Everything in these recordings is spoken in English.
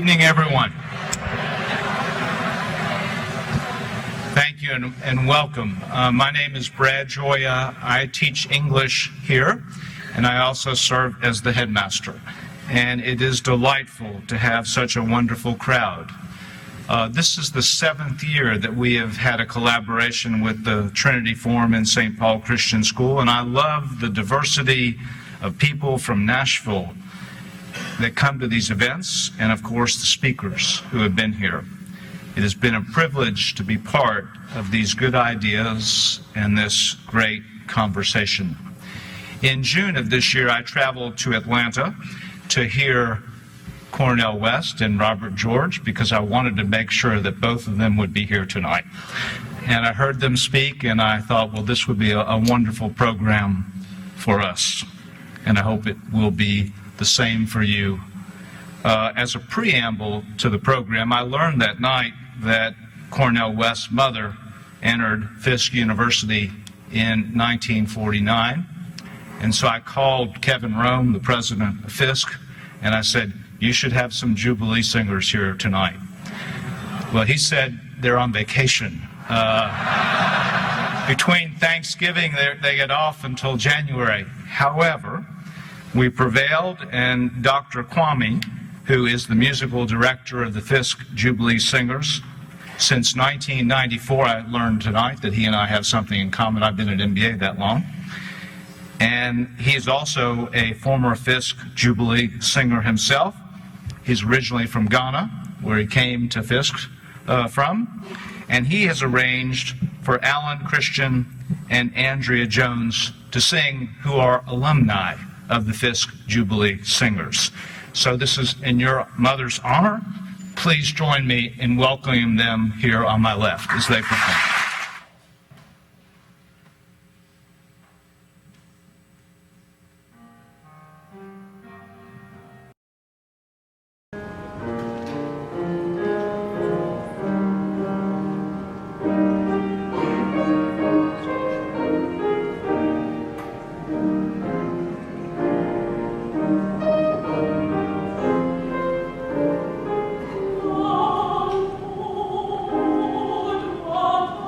evening, everyone. Thank you and welcome. My name is Brad Joya. I teach English here, and I also serve as the headmaster. And it is delightful to have such a wonderful crowd. This is the 7th year that we have had a collaboration with the Trinity Forum in St. Paul Christian School, and I love the diversity of people from Nashville that come to these events, and of course the speakers who have been here. It has been a privilege to be part of these good ideas and this great conversation. In June of this year, I traveled to Atlanta to hear Cornel West and Robert George because I wanted to make sure that both of them would be here tonight. And I heard them speak, and I thought, well, this would be a wonderful program for us. And I hope it will be the same for you. As a preamble to the program, I learned that night that Cornel West's mother entered Fisk University in 1949. And so I called Kevin Rome, the president of Fisk, and I said, you should have some Jubilee singers here tonight. Well, he said they're on vacation. Between Thanksgiving, they get off until January. However, we prevailed, and Dr. Kwame, who is the musical director of the Fisk Jubilee Singers, since 1994, I learned tonight that he and I have something in common. I've been at MBA that long. And he is also a former Fisk Jubilee singer himself. He's originally from Ghana, where he came to Fisk from. And he has arranged for Alan Christian and Andrea Jones to sing, who are alumni of the Fisk Jubilee Singers. So this is in your mother's honor. Please join me in welcoming them here on my left as they perform. Oh,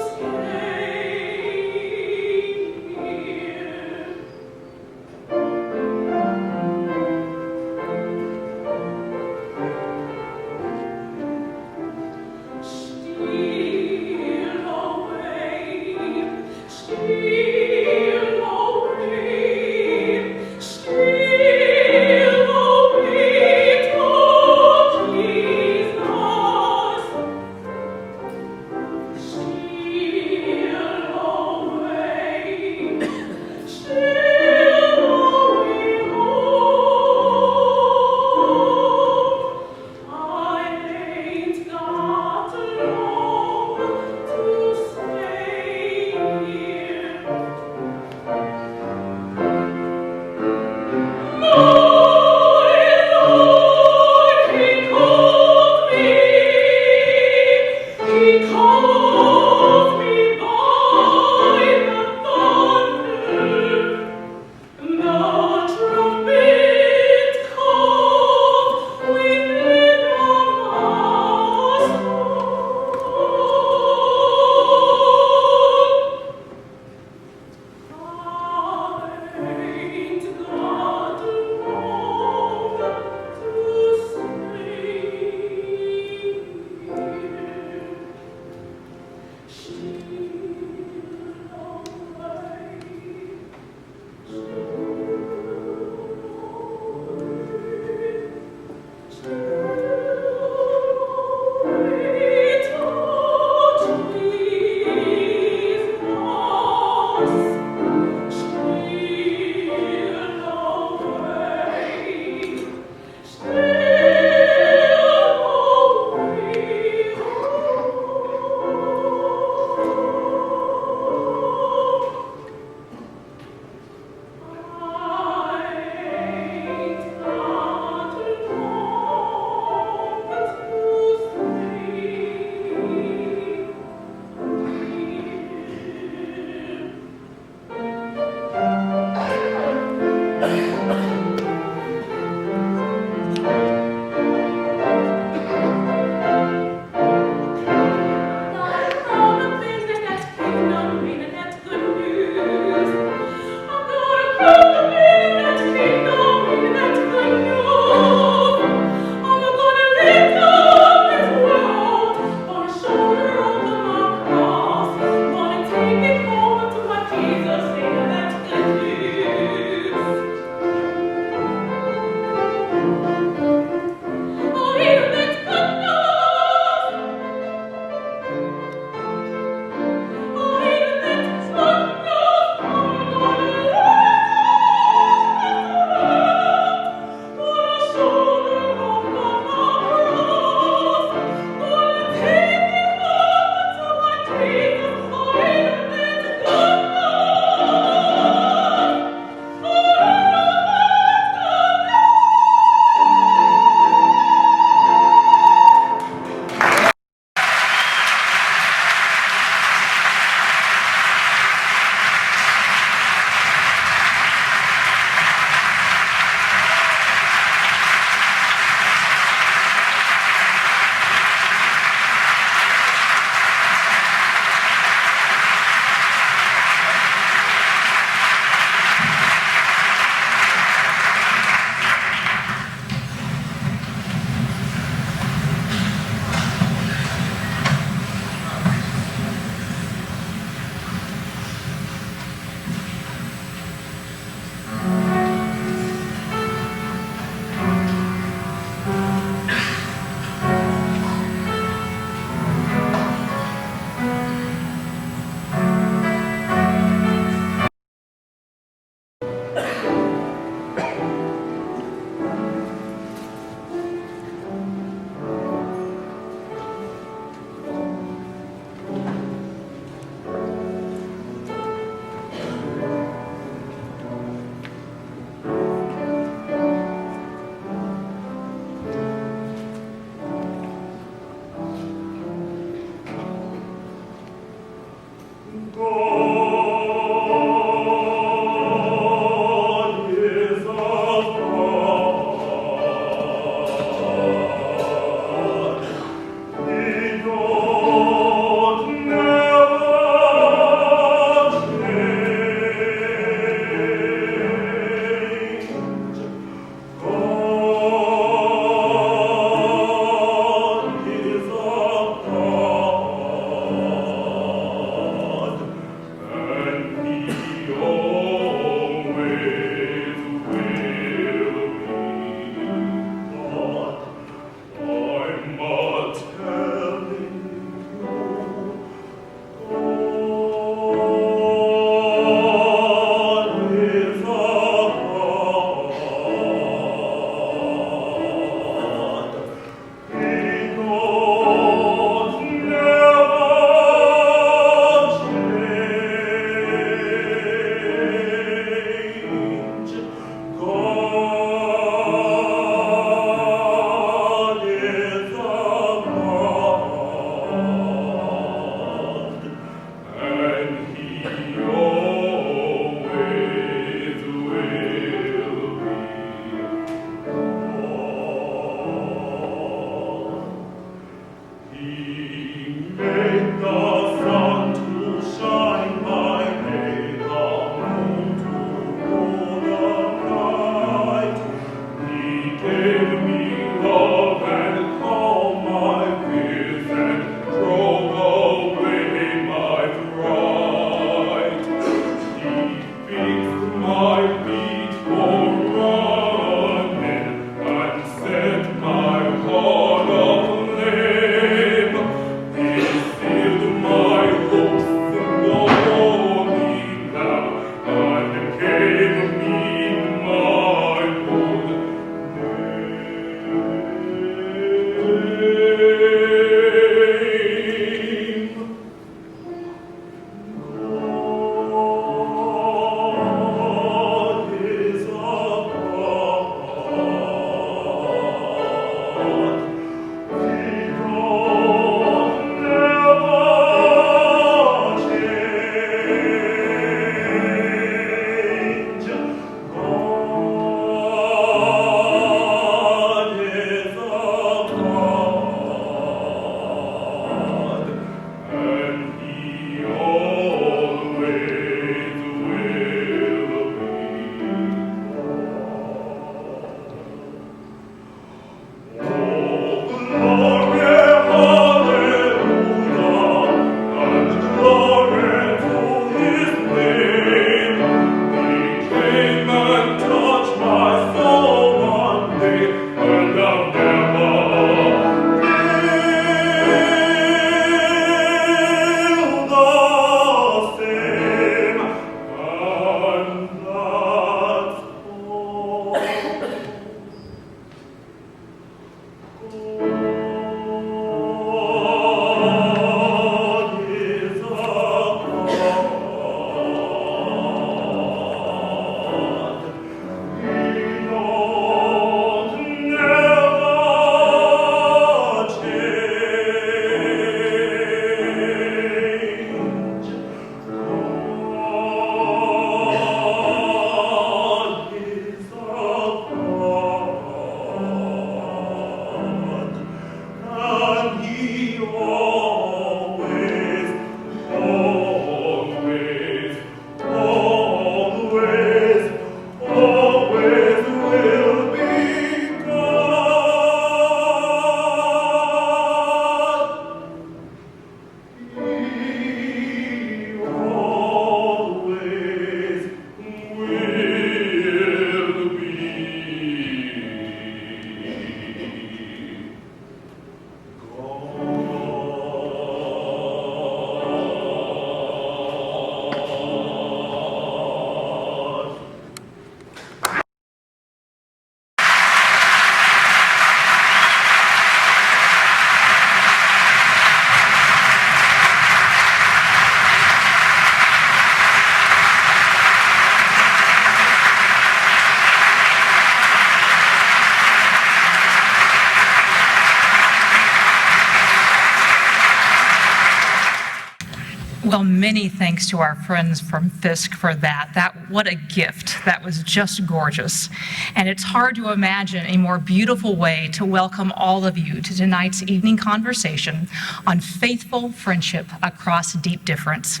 Well, many thanks to our friends from Fisk for that. What a gift. That was just gorgeous. And it's hard to imagine a more beautiful way to welcome all of you to tonight's evening conversation on faithful friendship across deep difference.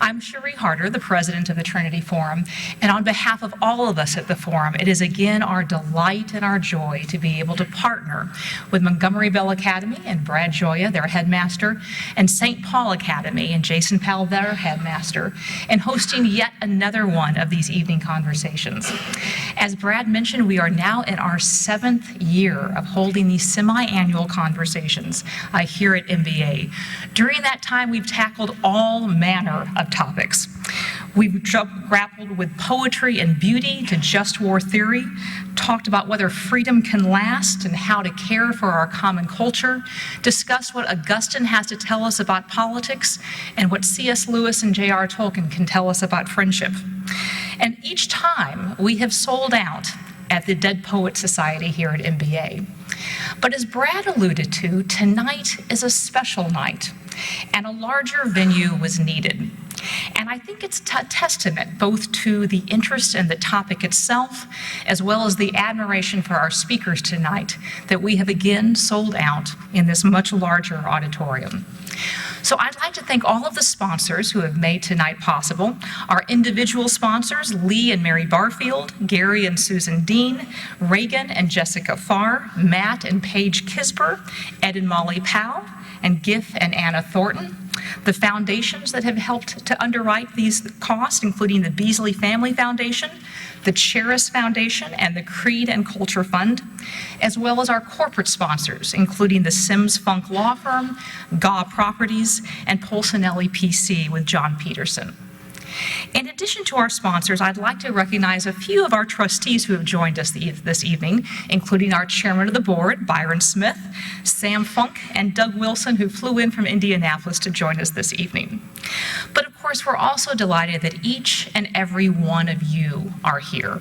I'm Cherie Harder, the president of the Trinity Forum, and on behalf of all of us at the Forum, it is again our delight and our joy to be able to partner with Montgomery Bell Academy and Brad Joya, their headmaster, and St. Paul Academy and Jason Powell, their headmaster, in hosting yet another one of these evening conversations. As Brad mentioned, we are now in our 7th year of holding these semi-annual conversations here at MBA. During that time, we've tackled all manner of topics. We've grappled with poetry and beauty to just war theory, talked about whether freedom can last and how to care for our common culture, discussed what Augustine has to tell us about politics, and what C.S. Lewis and J.R. Tolkien can tell us about friendship. And each time we have sold out at the Dead Poets Society here at MBA. But as Brad alluded to, tonight is a special night, and a larger venue was needed. And I think it's a testament both to the interest in the topic itself, as well as the admiration for our speakers tonight, that we have again sold out in this much larger auditorium. So I'd like to thank all of the sponsors who have made tonight possible. Our individual sponsors, Lee and Mary Barfield, Gary and Susan Dean, Reagan and Jessica Farr, Matt and Paige Kisper, Ed and Molly Powell, and Giff and Anna Thornton. the foundations that have helped to underwrite these costs, including the Beasley Family Foundation, the Cheris Foundation, and the Creed and Culture Fund, as well as our corporate sponsors, including the Sims Funk Law Firm, GAW Properties, and Polsinelli PC with John Peterson. In addition to our sponsors, I'd like to recognize a few of our trustees who have joined us this evening, including our chairman of the board, Byron Smith, Sam Funk, and Doug Wilson, who flew in from Indianapolis to join us this evening. But of course, we're also delighted that each and every one of you are here.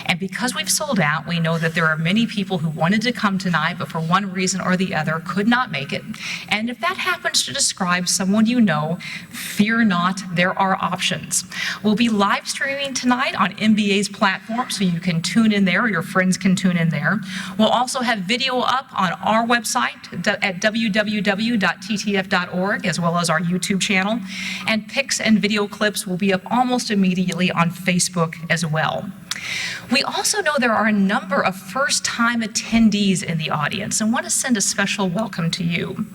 And because we've sold out, we know that there are many people who wanted to come tonight, but for one reason or the other could not make it. And if that happens to describe someone you know, fear not, there are options. We'll be live streaming tonight on MBA's platform, so you can tune in there, or your friends can tune in there. We'll also have video up on our website at www.ttf.org, as well as our YouTube channel. And pics and video clips will be up almost immediately on Facebook as well. We also know there are a number of first-time attendees in the audience and want to send a special welcome to you.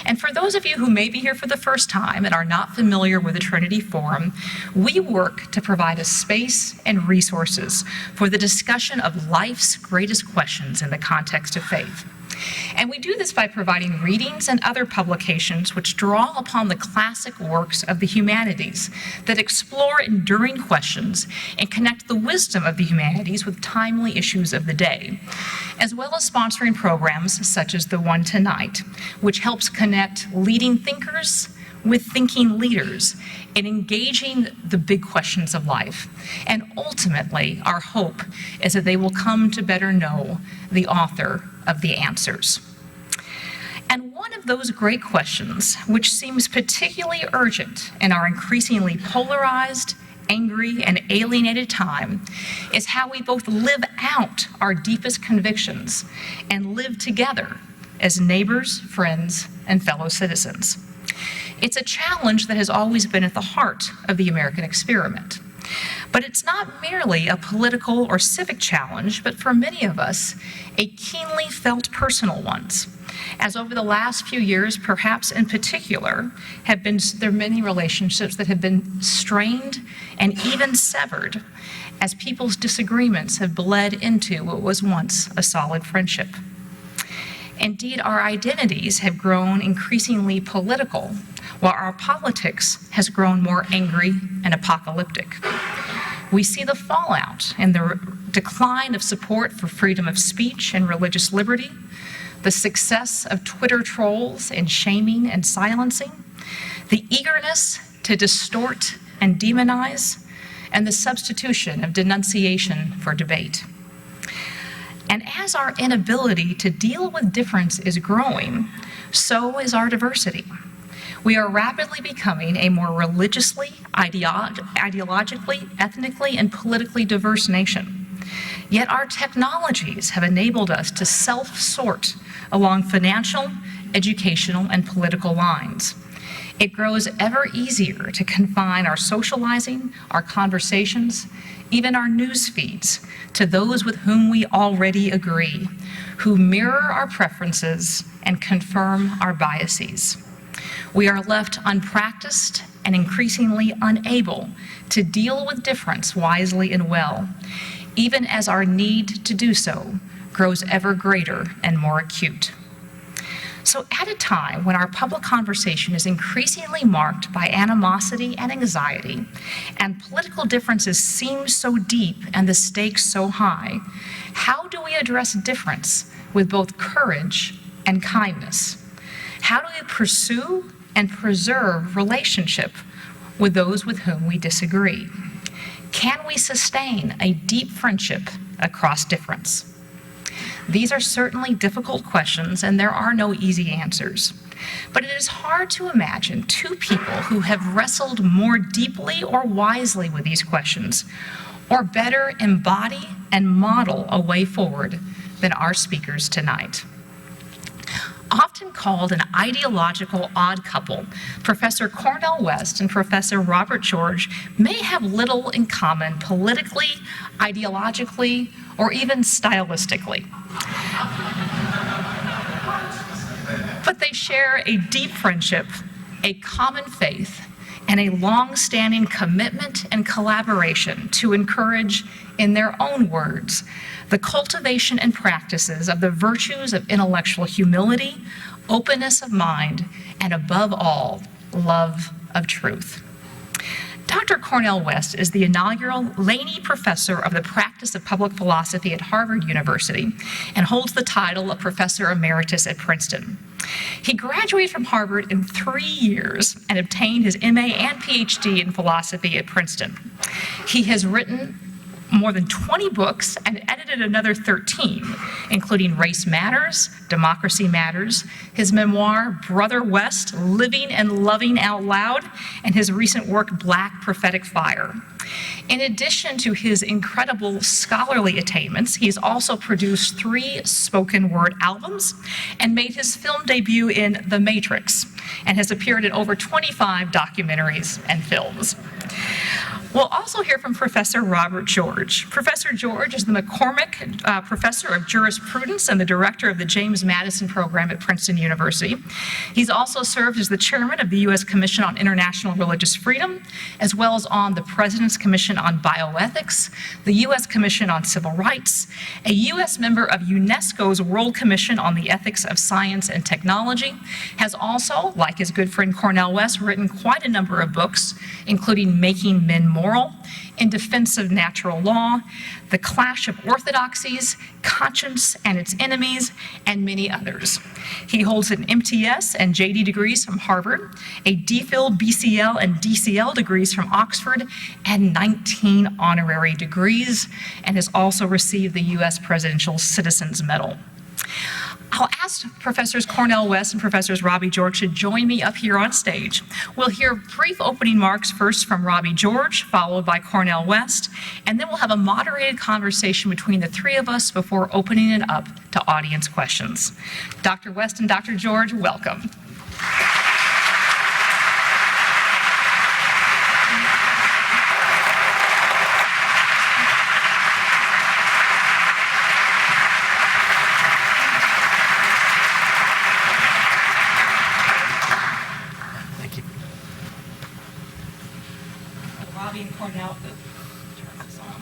And for those of you who may be here for the first time and are not familiar with the Trinity Forum, we work to provide a space and resources for the discussion of life's greatest questions in the context of faith. And we do this by providing readings and other publications which draw upon the classic works of the humanities that explore enduring questions and connect the wisdom of the humanities with timely issues of the day, as well as sponsoring programs such as the one tonight, which helps connect leading thinkers with thinking leaders in engaging the big questions of life. And ultimately, our hope is that they will come to better know the author of the answers. And one of those great questions, which seems particularly urgent in our increasingly polarized, angry, and alienated time, is how we both live out our deepest convictions and live together as neighbors, friends, and fellow citizens. It's a challenge that has always been at the heart of the American experiment. But it's not merely a political or civic challenge, but for many of us, a keenly felt personal one. As over the last few years, perhaps in particular, there are many relationships that have been strained and even severed as people's disagreements have bled into what was once a solid friendship. Indeed, our identities have grown increasingly political, while our politics has grown more angry and apocalyptic. We see the fallout in the decline of support for freedom of speech and religious liberty, the success of Twitter trolls in shaming and silencing, the eagerness to distort and demonize, and the substitution of denunciation for debate. And as our inability to deal with difference is growing, so is our diversity. We are rapidly becoming a more religiously, ideologically, ethnically, and politically diverse nation. Yet our technologies have enabled us to self-sort along financial, educational, and political lines. It grows ever easier to confine our socializing, our conversations, even our news feeds, to those with whom we already agree, who mirror our preferences and confirm our biases. We are left unpracticed and increasingly unable to deal with difference wisely and well, even as our need to do so grows ever greater and more acute. So at a time when our public conversation is increasingly marked by animosity and anxiety, and political differences seem so deep and the stakes so high, how do we address difference with both courage and kindness? How do we pursue and preserve relationship with those with whom we disagree? Can we sustain a deep friendship across difference? These are certainly difficult questions, and there are no easy answers. But it is hard to imagine two people who have wrestled more deeply or wisely with these questions, or better embody and model a way forward than our speakers tonight. Often called an ideological odd couple, Professor Cornel West and Professor Robert George may have little in common politically, ideologically, or even stylistically. But they share a deep friendship a common faith, and a long-standing commitment and collaboration to encourage, in their own words, the cultivation and practices of the virtues of intellectual humility, openness of mind, and above all, love of truth. Dr. Cornel West is the inaugural Laney Professor of the Practice of Public Philosophy at Harvard University and holds the title of Professor Emeritus at Princeton. He graduated from Harvard in 3 years and obtained his MA and PhD in philosophy at Princeton. He has written more than 20 books and edited another 13, including Race Matters, Democracy Matters, his memoir, Brother West, Living and Loving Out Loud, and his recent work, Black Prophetic Fire. In addition to his incredible scholarly attainments, he's also produced 3 spoken word albums and made his film debut in The Matrix, and has appeared in over 25 documentaries and films. We'll also hear from Professor Robert George. Professor George is the McCormick Professor of Jurisprudence and the Director of the James Madison Program at Princeton University. He's also served as the Chairman of the U.S. Commission on International Religious Freedom, as well as on the President's Commission on Bioethics, the U.S. Commission on Civil Rights, a U.S. member of UNESCO's World Commission on the Ethics of Science and Technology, has also, like his good friend Cornel West, written quite a number of books, including Making Men Moral, In Defense of Natural Law, The Clash of Orthodoxies, Conscience and Its Enemies, and many others. He holds an MTS and JD degrees from Harvard, a DPhil, BCL, and DCL degrees from Oxford, and 19 honorary degrees, and has also received the U.S. Presidential Citizens Medal. I'll ask Professors Cornel West and Professors Robbie George to join me up here on stage. We'll hear brief opening remarks first from Robbie George, followed by Cornel West, and then we'll have a moderated conversation between the 3 of us before opening it up to audience questions. Dr. West and Dr. George, welcome. Cornel, turn this on.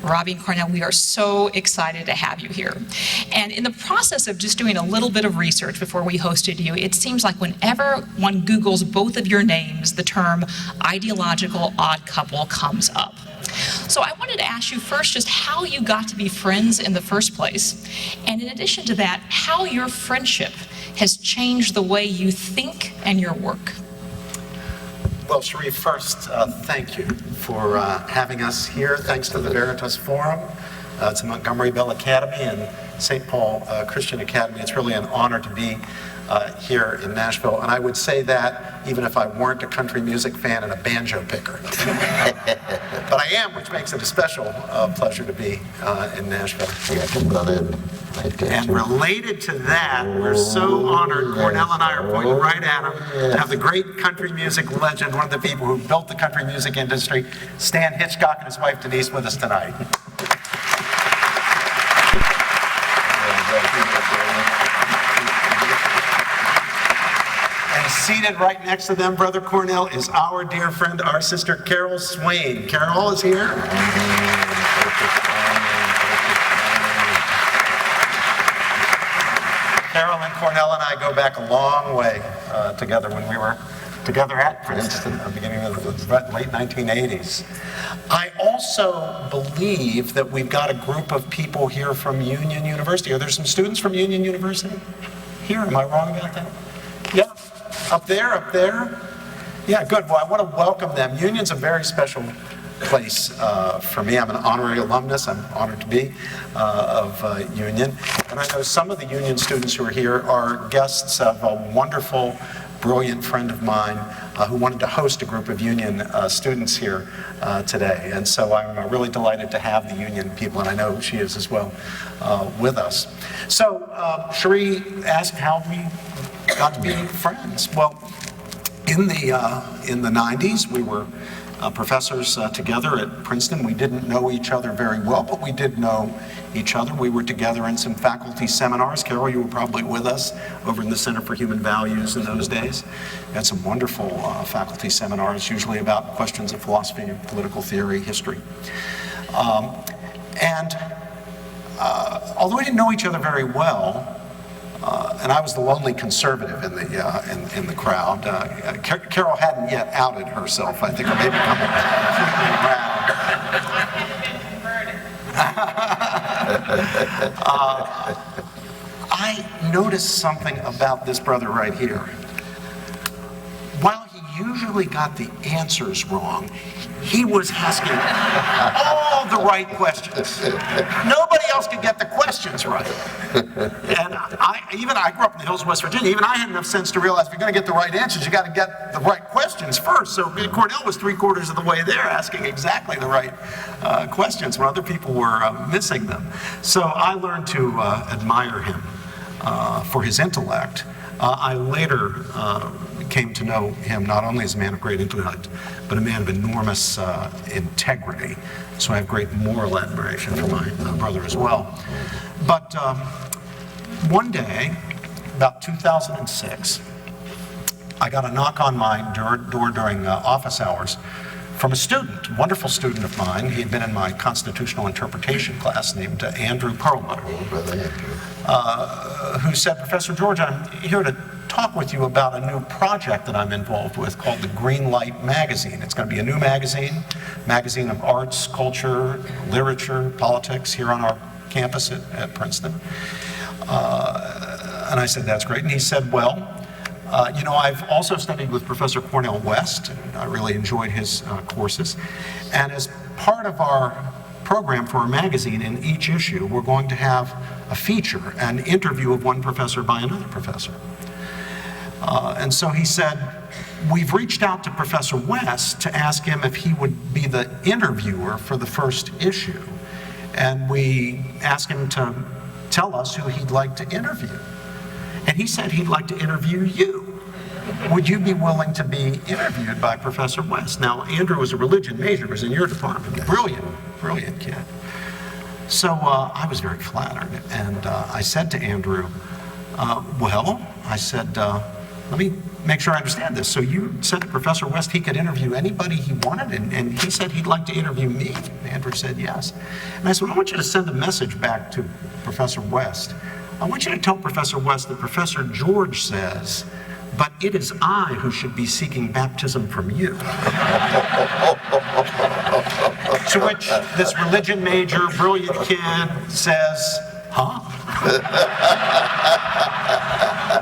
Robbie and Cornel, we are so excited to have you here. And in the process of just doing a little bit of research before we hosted you, it seems like whenever one Googles both of your names, the term ideological odd couple comes up. So I wanted to ask you first just how you got to be friends in the first place, and in addition to that, how your friendship has changed the way you think and your work. Well, Sharif, first, thank you for having us here. Thanks to the Veritas Forum, to Montgomery Bell Academy and St. Paul Christian Academy. It's really an honor to be here in Nashville. And I would say that even if I weren't a country music fan and a banjo picker. But I am, which makes it a special pleasure to be in Nashville. And related to that, we're so honored, Cornel and I are pointing right at him, to have the great country music legend, one of the people who built the country music industry, Stan Hitchcock, and his wife Denise with us tonight. And seated right next to them, Brother Cornel, is our dear friend, our sister Carol Swain. Carol is here. Carol and Cornel and I go back a long way together when we were together at Princeton at the beginning of the late 1980s. I also believe that we've got a group of people here from Union University. Are there some students from Union University here? Am I wrong about that? Yeah, up there? Yeah, good. Well, I want to welcome them. Union's a very special place for me. I'm an honorary alumnus. I'm honored to be of Union. And I know some of the Union students who are here are guests of a wonderful, brilliant friend of mine who wanted to host a group of Union students here today. And so I'm really delighted to have the Union people, and I know she is as well, with us. So Cherie asked how we got to be friends. Well, in the 90s, we were professors together at Princeton. We didn't know each other very well, but we did know each other. We were together in some faculty seminars. Carol, you were probably with us over in the Center for Human Values in those days. We had some wonderful faculty seminars, usually about questions of philosophy, political theory, history. Although we didn't know each other very well, and I was the lonely conservative in the crowd. Carol hadn't yet outed herself, I think, or maybe come completely around. I noticed something about this brother right here. While he usually got the answers wrong, he was asking all the right questions. Nobody else could get the questions right. And I grew up in the hills of West Virginia. Even I had enough sense to realize if you're going to get the right answers, you got to get the right questions first. So Cornel was 3/4 of the way there, asking exactly the right questions when other people were missing them. So I learned to admire him for his intellect. I later came to know him not only as a man of great intellect, but a man of enormous integrity. So I have great moral admiration for my brother as well. But one day, about 2006, I got a knock on my door during office hours from a student, a wonderful student of mine. He had been in my constitutional interpretation class, named Andrew Perlmutter, who said, "Professor George, I'm here to talk with you about a new project that I'm involved with called the Green Light Magazine. It's going to be a new magazine of arts, culture, literature, politics here on our campus at Princeton." And I said, "That's great." And he said, "Well, I've also studied with Professor Cornel West, and I really enjoyed his courses. And as part of our program for our magazine, in each issue, we're going to have a feature, an interview of one professor by another professor." And so he said, "We've reached out to Professor West to ask him if he would be the interviewer for the first issue. And we asked him to tell us who he'd like to interview. And he said he'd like to interview you. Would you be willing to be interviewed by Professor West?" Now, Andrew was a religion major, was in your department. Brilliant kid. So I was very flattered. And I said to Andrew, let me make sure I understand this. So you said to Professor West he could interview anybody he wanted, and he said he'd like to interview me? And Andrew said yes. And I said, "I want you to send a message back to Professor West. I want you to tell Professor West that Professor George says, but it is I who should be seeking baptism from you." To which this religion major, brilliant kid says, "Huh?"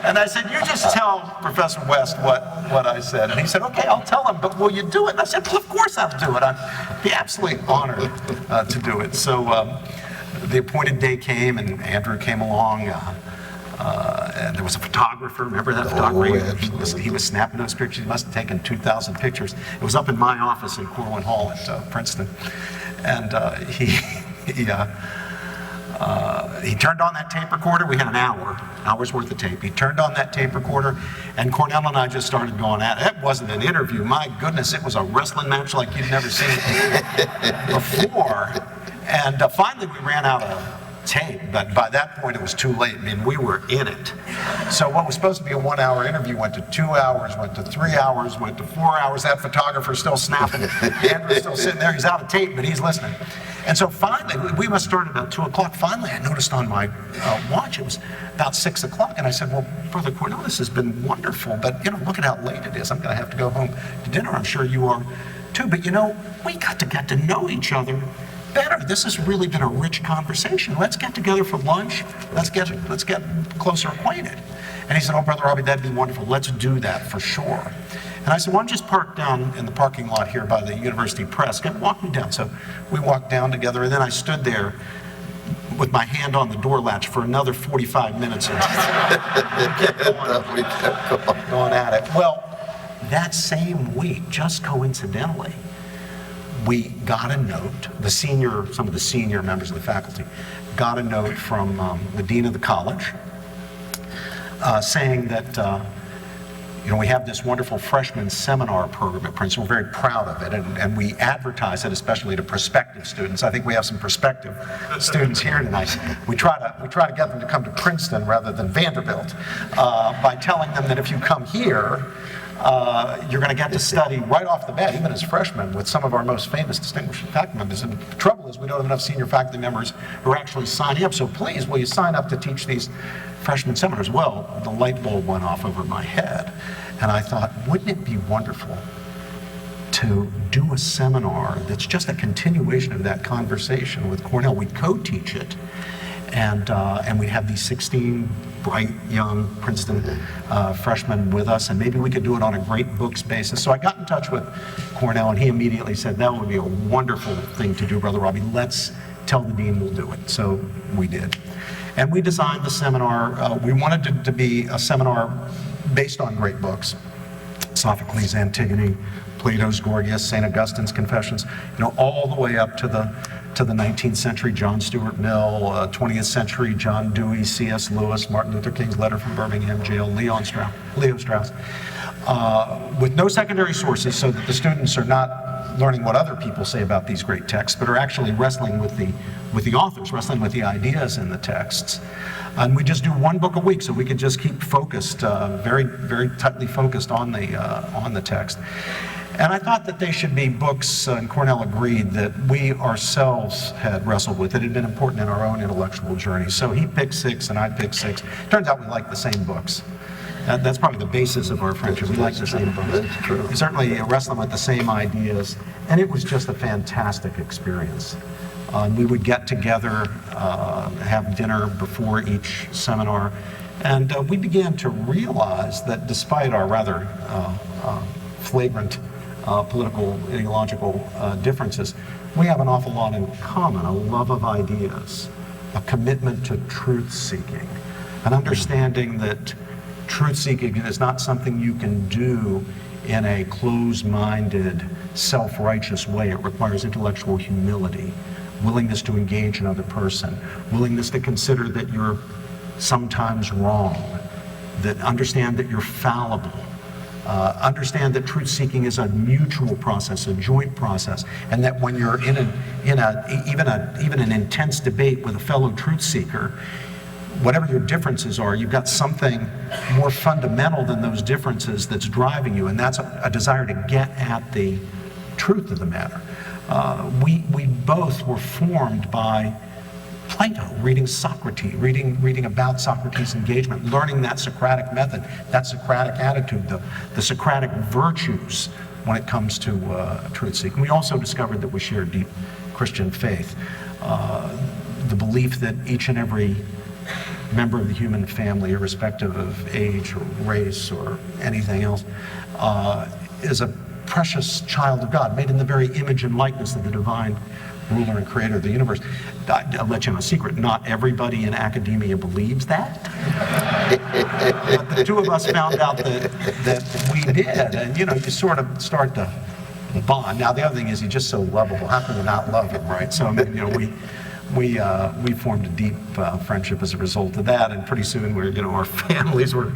And I said, "You just tell Professor West what I said." And he said, "Okay, I'll tell him, but will you do it?" And I said, "Well, of course I'll do it. I'd be absolutely honored to do it." So the appointed day came, and Andrew came along, and there was a photographer. Remember that photographer? He was snapping those pictures. He must have taken 2,000 pictures. It was up in my office in Corwin Hall at Princeton. And he turned on that tape recorder. We had an hour's worth of tape. He turned on that tape recorder, and Cornel and I just started going at it. It wasn't an interview. My goodness, it was a wrestling match like you've never seen before. And finally, we ran out of tape, but by that point, it was too late. I mean, we were in it. So what was supposed to be a 1-hour interview went to 2 hours, went to 3 hours, went to 4 hours. That photographer's still snapping. Andrew's still sitting there. He's out of tape, but he's listening. And so finally, we must start about 2 o'clock. Finally, I noticed on my watch, it was about 6 o'clock. And I said, "Well, Brother Cornel, this has been wonderful, but, look at how late it is. I'm going to have to go home to dinner. I'm sure you are too. But, we got to know each other better. This has really been a rich conversation. Let's get together for lunch. Let's get closer acquainted." And he said, "Oh, Brother Robbie, that'd be wonderful. Let's do that for sure." And I said, "Why don't you just park down in the parking lot here by the University Press? Walk me down." So we walked down together, and then I stood there with my hand on the door latch for another 45 minutes. We kept going at it. Well, that same week, just coincidentally, we got a note. Some of the senior members of the faculty got a note from the dean of the college saying that we have this wonderful freshman seminar program at Princeton. We're very proud of it, and we advertise it, especially to prospective students. I think we have some prospective students here tonight. We try to get them to come to Princeton rather than Vanderbilt by telling them that if you come here, you're going to get to study right off the bat, even as freshmen, with some of our most famous distinguished faculty members. And the trouble is we don't have enough senior faculty members who are actually signing up. So please, will you sign up to teach these freshman seminars? Well, the light bulb went off over my head. And I thought, wouldn't it be wonderful to do a seminar that's just a continuation of that conversation with Cornel? We'd co-teach it. And we'd have these 16 bright, young Princeton freshmen with us, and maybe we could do it on a great books basis. So I got in touch with Cornel, and he immediately said, that would be a wonderful thing to do, Brother Robbie. Let's tell the dean we'll do it. So we did. And we designed the seminar. We wanted it to be a seminar based on great books. Sophocles' Antigone, Plato's Gorgias, St. Augustine's Confessions, all the way up to the 19th century, John Stuart Mill, 20th century, John Dewey, C.S. Lewis, Martin Luther King's letter from Birmingham jail, Leo Strauss, with no secondary sources, so that the students are not learning what other people say about these great texts, but are actually wrestling with the authors, wrestling with the ideas in the texts. And we just do one book a week, so we could just keep focused, very, very tightly focused on the text. And I thought that they should be books, and Cornel agreed, that we ourselves had wrestled with. It had been important in our own intellectual journey. So he picked 6 and I picked 6. Turns out we like the same books. That's probably the basis of our friendship. We like the same books. That's true. We certainly wrestle with the same ideas. And it was just a fantastic experience. We would get together, have dinner before each seminar, and we began to realize that despite our rather flagrant political, ideological differences, we have an awful lot in common: a love of ideas, a commitment to truth-seeking, an understanding that truth-seeking is not something you can do in a closed-minded, self-righteous way. It requires intellectual humility, willingness to engage another person, willingness to consider that you're sometimes wrong, that understand that you're fallible, understand that truth-seeking is a mutual process, a joint process, and that when you're in even an intense debate with a fellow truth-seeker, whatever your differences are, you've got something more fundamental than those differences that's driving you, and that's a desire to get at the truth of the matter. We both were formed by Plato, reading Socrates, reading about Socrates' engagement, learning that Socratic method, that Socratic attitude, the Socratic virtues when it comes to truth-seeking. We also discovered that we share deep Christian faith, the belief that each and every member of the human family, irrespective of age or race or anything else, is a precious child of God, made in the very image and likeness of the divine ruler and creator of the universe. I'll let you know a secret: not everybody in academia believes that. But the two of us found out that we did, and you sort of start to bond. Now the other thing is, he's just so lovable. How can you not love him, right? So I mean, we formed a deep friendship as a result of that, and pretty soon our families were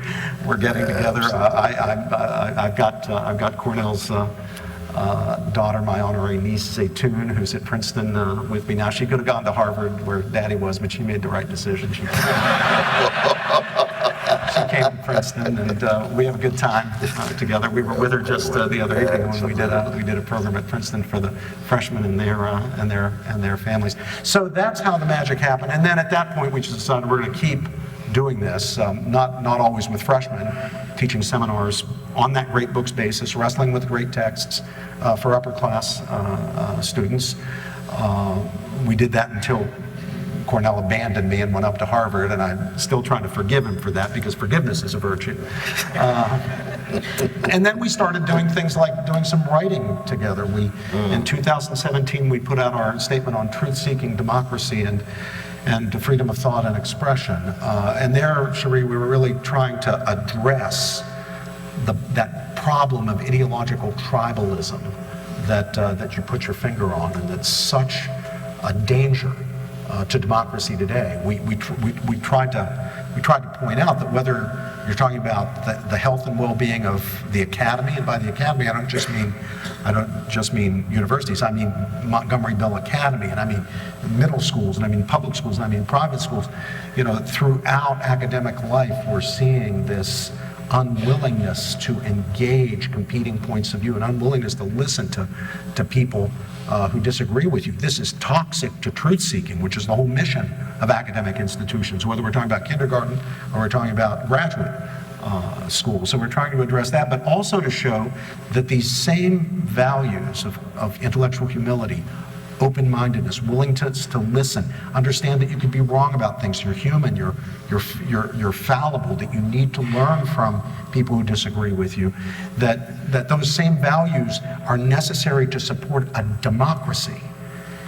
getting together. I've got Cornel's daughter, my honorary niece Zaytun, who's at Princeton with me now. She could have gone to Harvard where Daddy was, but she made the right decision. She came to Princeton, and we have a good time together. We were with her just the other evening when we did a program at Princeton for the freshmen and their families. So that's how the magic happened. And then at that point, we just decided we're going to keep doing this, not always with freshmen, teaching seminars on that great books basis, wrestling with great texts for upper class students. We did that until Cornel abandoned me and went up to Harvard, and I'm still trying to forgive him for that, because forgiveness is a virtue. And then we started doing things like doing some writing together. In 2017, we put out our statement on truth-seeking, democracy, and freedom of thought and expression. And there, Cherie, we were really trying to address that problem of ideological tribalism that you put your finger on, and that's such a danger to democracy today. We tried to point out that whether You're talking about the health and well-being of the academy, and by the academy, I don't just mean universities. I mean Montgomery Bell Academy, and I mean middle schools, and I mean public schools, and I mean private schools. You know, throughout academic life, we're seeing this unwillingness to engage competing points of view, and unwillingness to listen to people who disagree with you. This is toxic to truth-seeking, which is the whole mission of academic institutions, whether we're talking about kindergarten or we're talking about graduate school. So we're trying to address that, but also to show that these same values of intellectual humility, open-mindedness, willing to listen, understand that you can be wrong about things, you're human, you're fallible, that you need to learn from people who disagree with you, that those same values are necessary to support a democracy.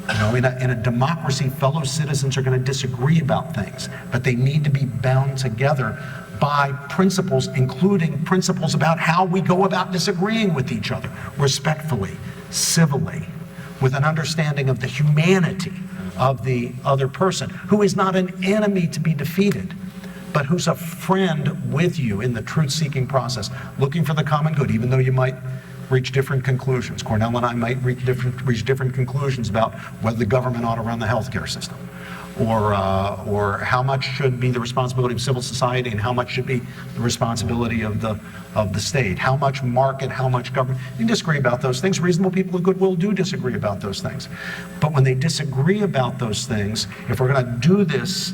You know, in a democracy, fellow citizens are going to disagree about things, but they need to be bound together by principles, including principles about how we go about disagreeing with each other, respectfully, civilly, with an understanding of the humanity of the other person, who is not an enemy to be defeated, but who's a friend with you in the truth-seeking process, looking for the common good, even though you might reach different conclusions. Cornel and I might reach different conclusions about whether the government ought to run the healthcare system, or how much should be the responsibility of civil society and how much should be the responsibility of the state, how much market, how much government. You can disagree about those things. Reasonable people of goodwill do disagree about those things. But when they disagree about those things, if we're going to do this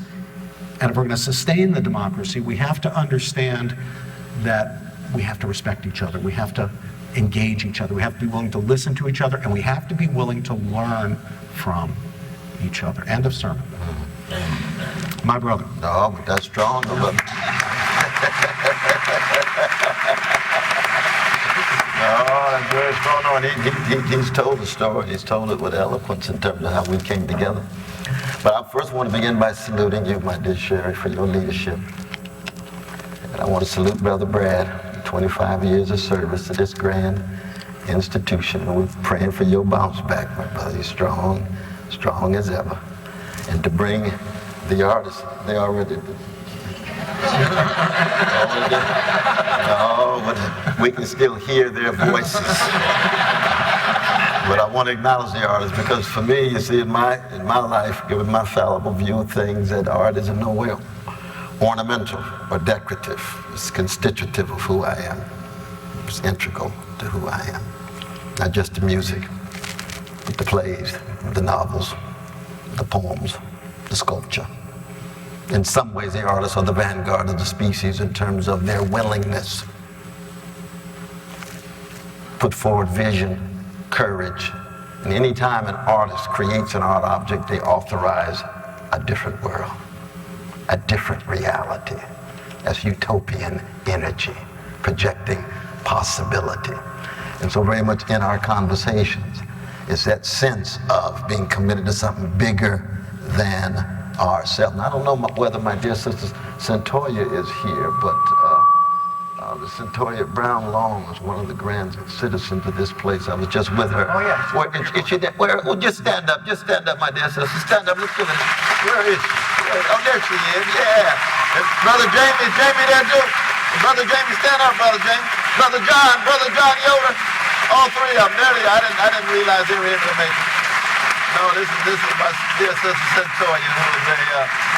and if we're going to sustain the democracy, we have to understand that we have to respect each other. We have to engage each other. We have to be willing to listen to each other, and we have to be willing to learn from each other. End of sermon. My brother. No, but that's strong. No, that's very strong. No, and he's told the story. He's told it with eloquence in terms of how we came together. But I first want to begin by saluting you, my dear Sherry, for your leadership. And I want to salute Brother Brad, 25 years of service to this grand institution. And we're praying for your bounce back, my brother. You're strong as ever. And to bring the artists, they already did. No, but we can still hear their voices. But I want to acknowledge the artists, because for me, you see, in my life, given my fallible view of things, that art is in no way ornamental or decorative. It's constitutive of who I am. It's integral to who I am. Not just the music, but the plays, the novels, the poems, the sculpture. In some ways, the artists are the vanguard of the species in terms of their willingness. Put forward vision, courage. And any time an artist creates an art object, they authorize a different world, a different reality. That's utopian energy, projecting possibility. And so very much in our conversations is that sense of being committed to something bigger than ourselves. And I don't know whether my dear sister Centoya is here, but the Centoya Brown Long was one of the grand citizens of this place. I was just with her. Oh, yeah. Well, just stand up, my dear sister. Stand up, let's give it. Where is she? Oh, there she is, yeah. And Brother Jamie there too. Brother Jamie, stand up, Brother Jamie. Brother John Yoder. All three of them. I didn't realize they were here to make it. No, this is my dear sister Centoya, who was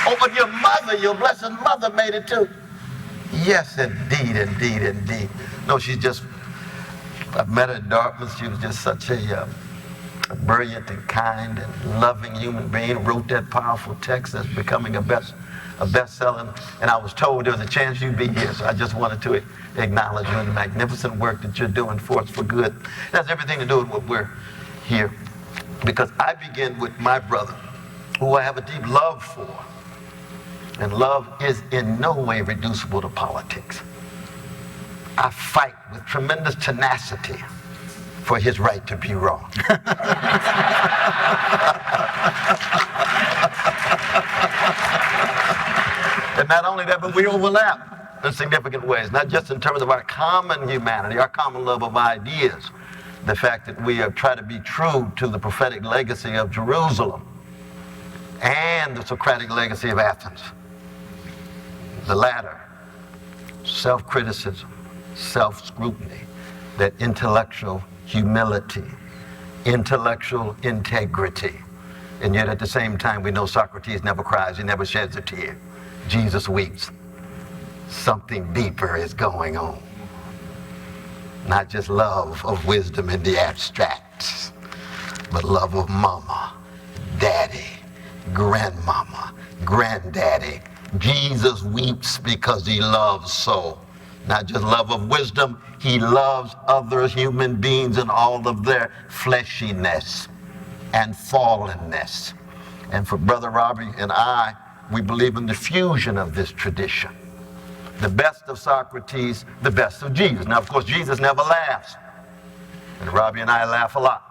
oh, but your mother, your blessed mother made it too. Yes, indeed. No, I've met her in Dartmouth. She was just such a brilliant and kind and loving human being. Wrote that powerful text that's becoming a bestseller. And I was told there was a chance you'd be here, so I just wanted to acknowledge you and the magnificent work that you're doing for us for good. It has everything to do with what we're here. Because I begin with my brother, who I have a deep love for. And love is in no way reducible to politics. I fight with tremendous tenacity for his right to be wrong. And not only that, but we overlap in significant ways, not just in terms of our common humanity, our common love of ideas, the fact that we try to be true to the prophetic legacy of Jerusalem and the Socratic legacy of Athens. The latter self-criticism, self-scrutiny, that intellectual humility, intellectual integrity. And yet at the same time, we know Socrates never cries, he never sheds a tear. Jesus weeps. Something deeper is going on. Not just love of wisdom in the abstract, but love of mama, daddy, grandmama, granddaddy. Jesus weeps because he loves so. Not just love of wisdom, he loves other human beings and all of their fleshiness and fallenness. And for Brother Robbie and I, we believe in the fusion of this tradition. The best of Socrates, the best of Jesus. Now, of course, Jesus never laughs. And Robbie and I laugh a lot.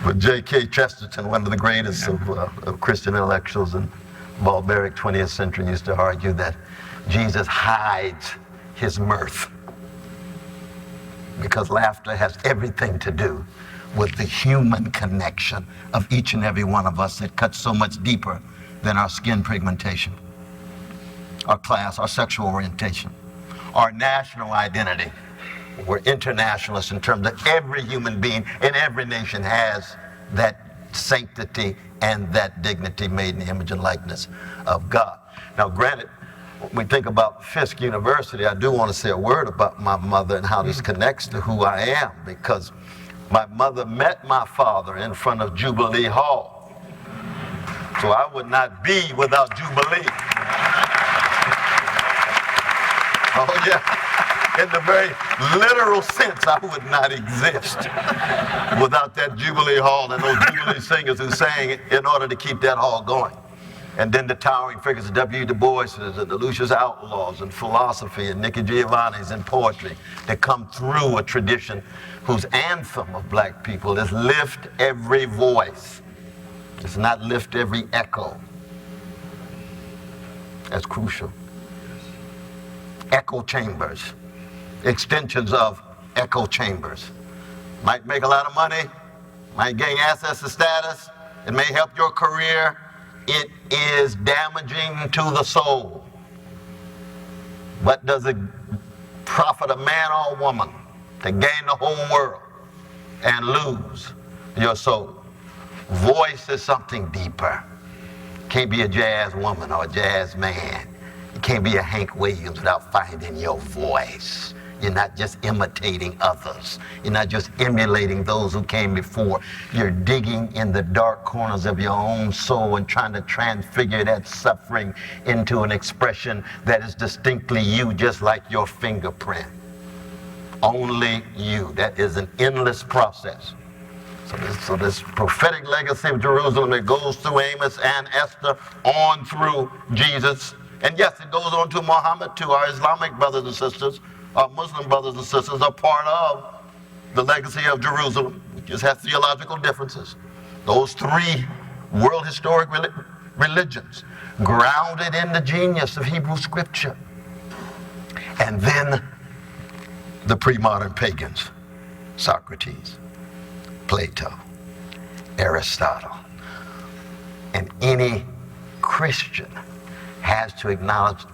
But G.K. Chesterton, one of the greatest of Christian intellectuals in barbaric 20th century, used to argue that Jesus hides his mirth because laughter has everything to do with the human connection of each and every one of us that cuts so much deeper than our skin pigmentation, our class, our sexual orientation, our national identity. We're internationalists in terms of every human being in every nation has that sanctity and that dignity made in the image and likeness of God. Now, granted, when we think about Fisk University, I do want to say a word about my mother and how this connects to who I am, because my mother met my father in front of Jubilee Hall. So I would not be without Jubilee. Oh yeah. In the very literal sense, I would not exist without that Jubilee Hall and those Jubilee singers who sang in order to keep that hall going. And then the towering figures of W. Du Bois's and the Lucius Outlaws and philosophy and Nicky Giovanni's and poetry that come through a tradition whose anthem of black people is lift every voice. It's not lift every echo. That's crucial. Echo chambers. Extensions of echo chambers. Might make a lot of money, might gain access to status, it may help your career. It is damaging to the soul. What does it profit a man or a woman to gain the whole world and lose your soul? Voice is something deeper. Can't be a jazz woman or a jazz man. You can't be a Hank Williams without finding your voice. You're not just imitating others. You're not just emulating those who came before. You're digging in the dark corners of your own soul and trying to transfigure that suffering into an expression that is distinctly you, just like your fingerprint. Only you. That is an endless process. So this prophetic legacy of Jerusalem that goes through Amos and Esther on through Jesus. And yes, it goes on to Muhammad too. Our Islamic brothers and sisters, our Muslim brothers and sisters are part of the legacy of Jerusalem. We just have theological differences. Those three world historic religions grounded in the genius of Hebrew scripture. And then the pre-modern pagans, Socrates, Plato, Aristotle. And any Christian has to acknowledge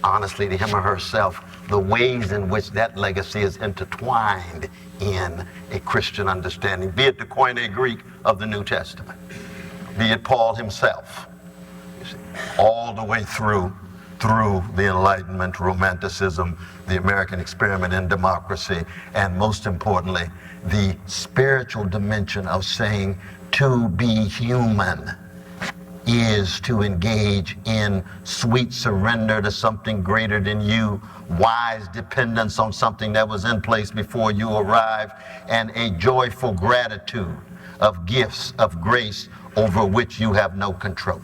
honestly to him or herself the ways in which that legacy is intertwined in a Christian understanding, be it the Koine Greek of the New Testament, be it Paul himself, you see, all the way through the Enlightenment, Romanticism, the American experiment in democracy, and most importantly, the spiritual dimension of saying to be human is to engage in sweet surrender to something greater than you, wise dependence on something that was in place before you arrived, and a joyful gratitude of gifts of grace over which you have no control.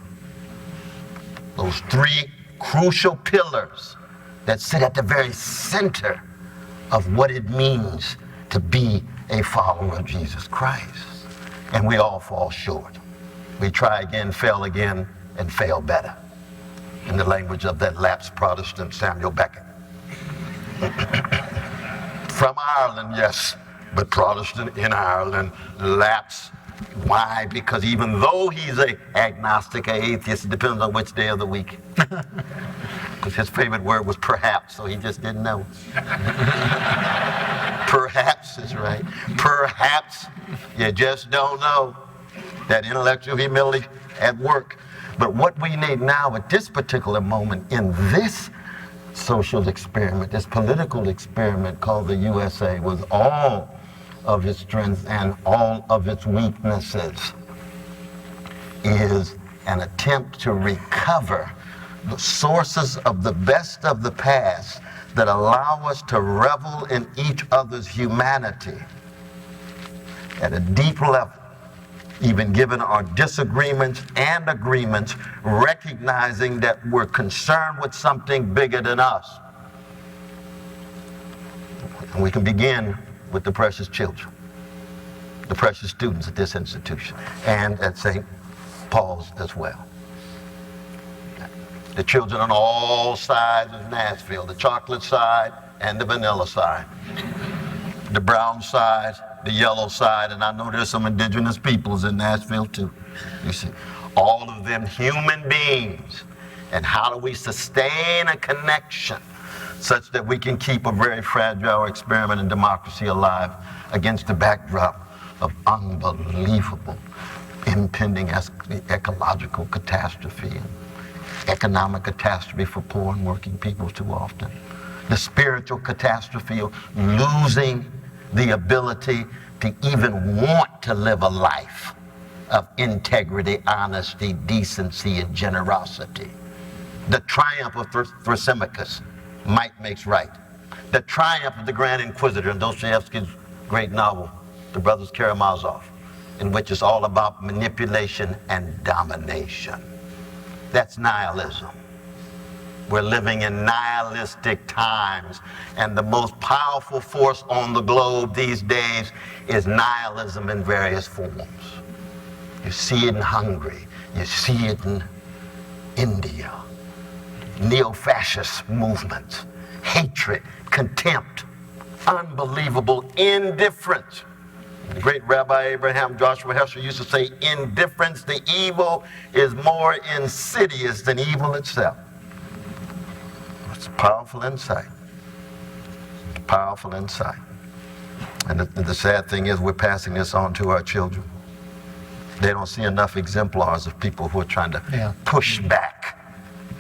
Those three crucial pillars that sit at the very center of what it means to be a follower of Jesus Christ. And we all fall short. We try again, fail again, and fail better. In the language of that lapsed Protestant Samuel Beckett. From Ireland, yes, but Protestant in Ireland, lapsed Why? Because even though he's an agnostic, an atheist, it depends on which day of the week. Because his favorite word was perhaps, so he just didn't know. Perhaps is right. Perhaps you just don't know. That intellectual humility at work. But what we need now at this particular moment in this social experiment, this political experiment called the USA, with all of its strengths and all of its weaknesses, is an attempt to recover the sources of the best of the past that allow us to revel in each other's humanity at a deep level, even given our disagreements and agreements, recognizing that we're concerned with something bigger than us. And we can begin with the precious children, the precious students at this institution, and at St. Paul's as well. The children on all sides of Nashville, the chocolate side and the vanilla side, the brown side, the yellow side, and I know there's some indigenous peoples in Nashville too. You see, all of them human beings. And how do we sustain a connection such that we can keep a very fragile experiment in democracy alive against the backdrop of unbelievable impending ecological catastrophe and economic catastrophe for poor and working people too often. The spiritual catastrophe of losing the ability to even want to live a life of integrity, honesty, decency, and generosity. The triumph of Thrasymachus, might makes right. The triumph of the Grand Inquisitor in Dostoevsky's great novel, The Brothers Karamazov, in which it's all about manipulation and domination. That's nihilism. We're living in nihilistic times, and the most powerful force on the globe these days is nihilism in various forms. You see it in Hungary, you see it in India, neo-fascist movements, hatred, contempt, unbelievable indifference. The great Rabbi Abraham Joshua Heschel used to say, indifference to evil is more insidious than evil itself. It's powerful insight. Powerful insight. And the sad thing is we're passing this on to our children. They don't see enough exemplars of people who are trying to push back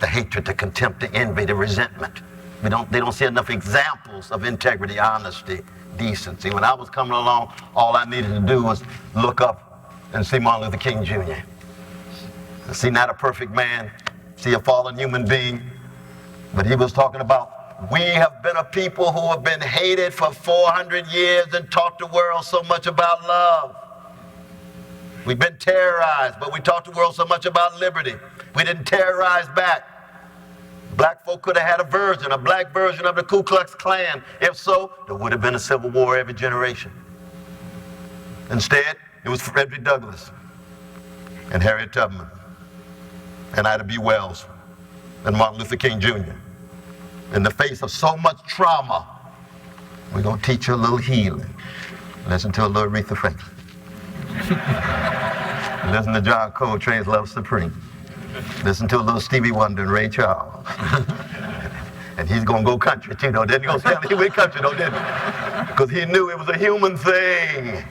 the hatred, the contempt, the envy, the resentment. They don't see enough examples of integrity, honesty, decency. When I was coming along, all I needed to do was look up and see Martin Luther King Jr. See not a perfect man, see a fallen human being, but he was talking about, we have been a people who have been hated for 400 years and taught the world so much about love. We've been terrorized, but we taught the world so much about liberty. We didn't terrorize back. Black folk could have had a black version of the Ku Klux Klan. If so, there would have been a civil war every generation. Instead, it was Frederick Douglass and Harriet Tubman and Ida B. Wells and Martin Luther King Jr. In the face of so much trauma, we're going to teach you a little healing. Listen to a little Aretha Franklin. Listen to John Coltrane's Love Supreme. Listen to a little Stevie Wonder and Ray Charles. And he's going to go country too, though. Didn't he? Going to say he went country, though, didn't he? Because he knew it was a human thing.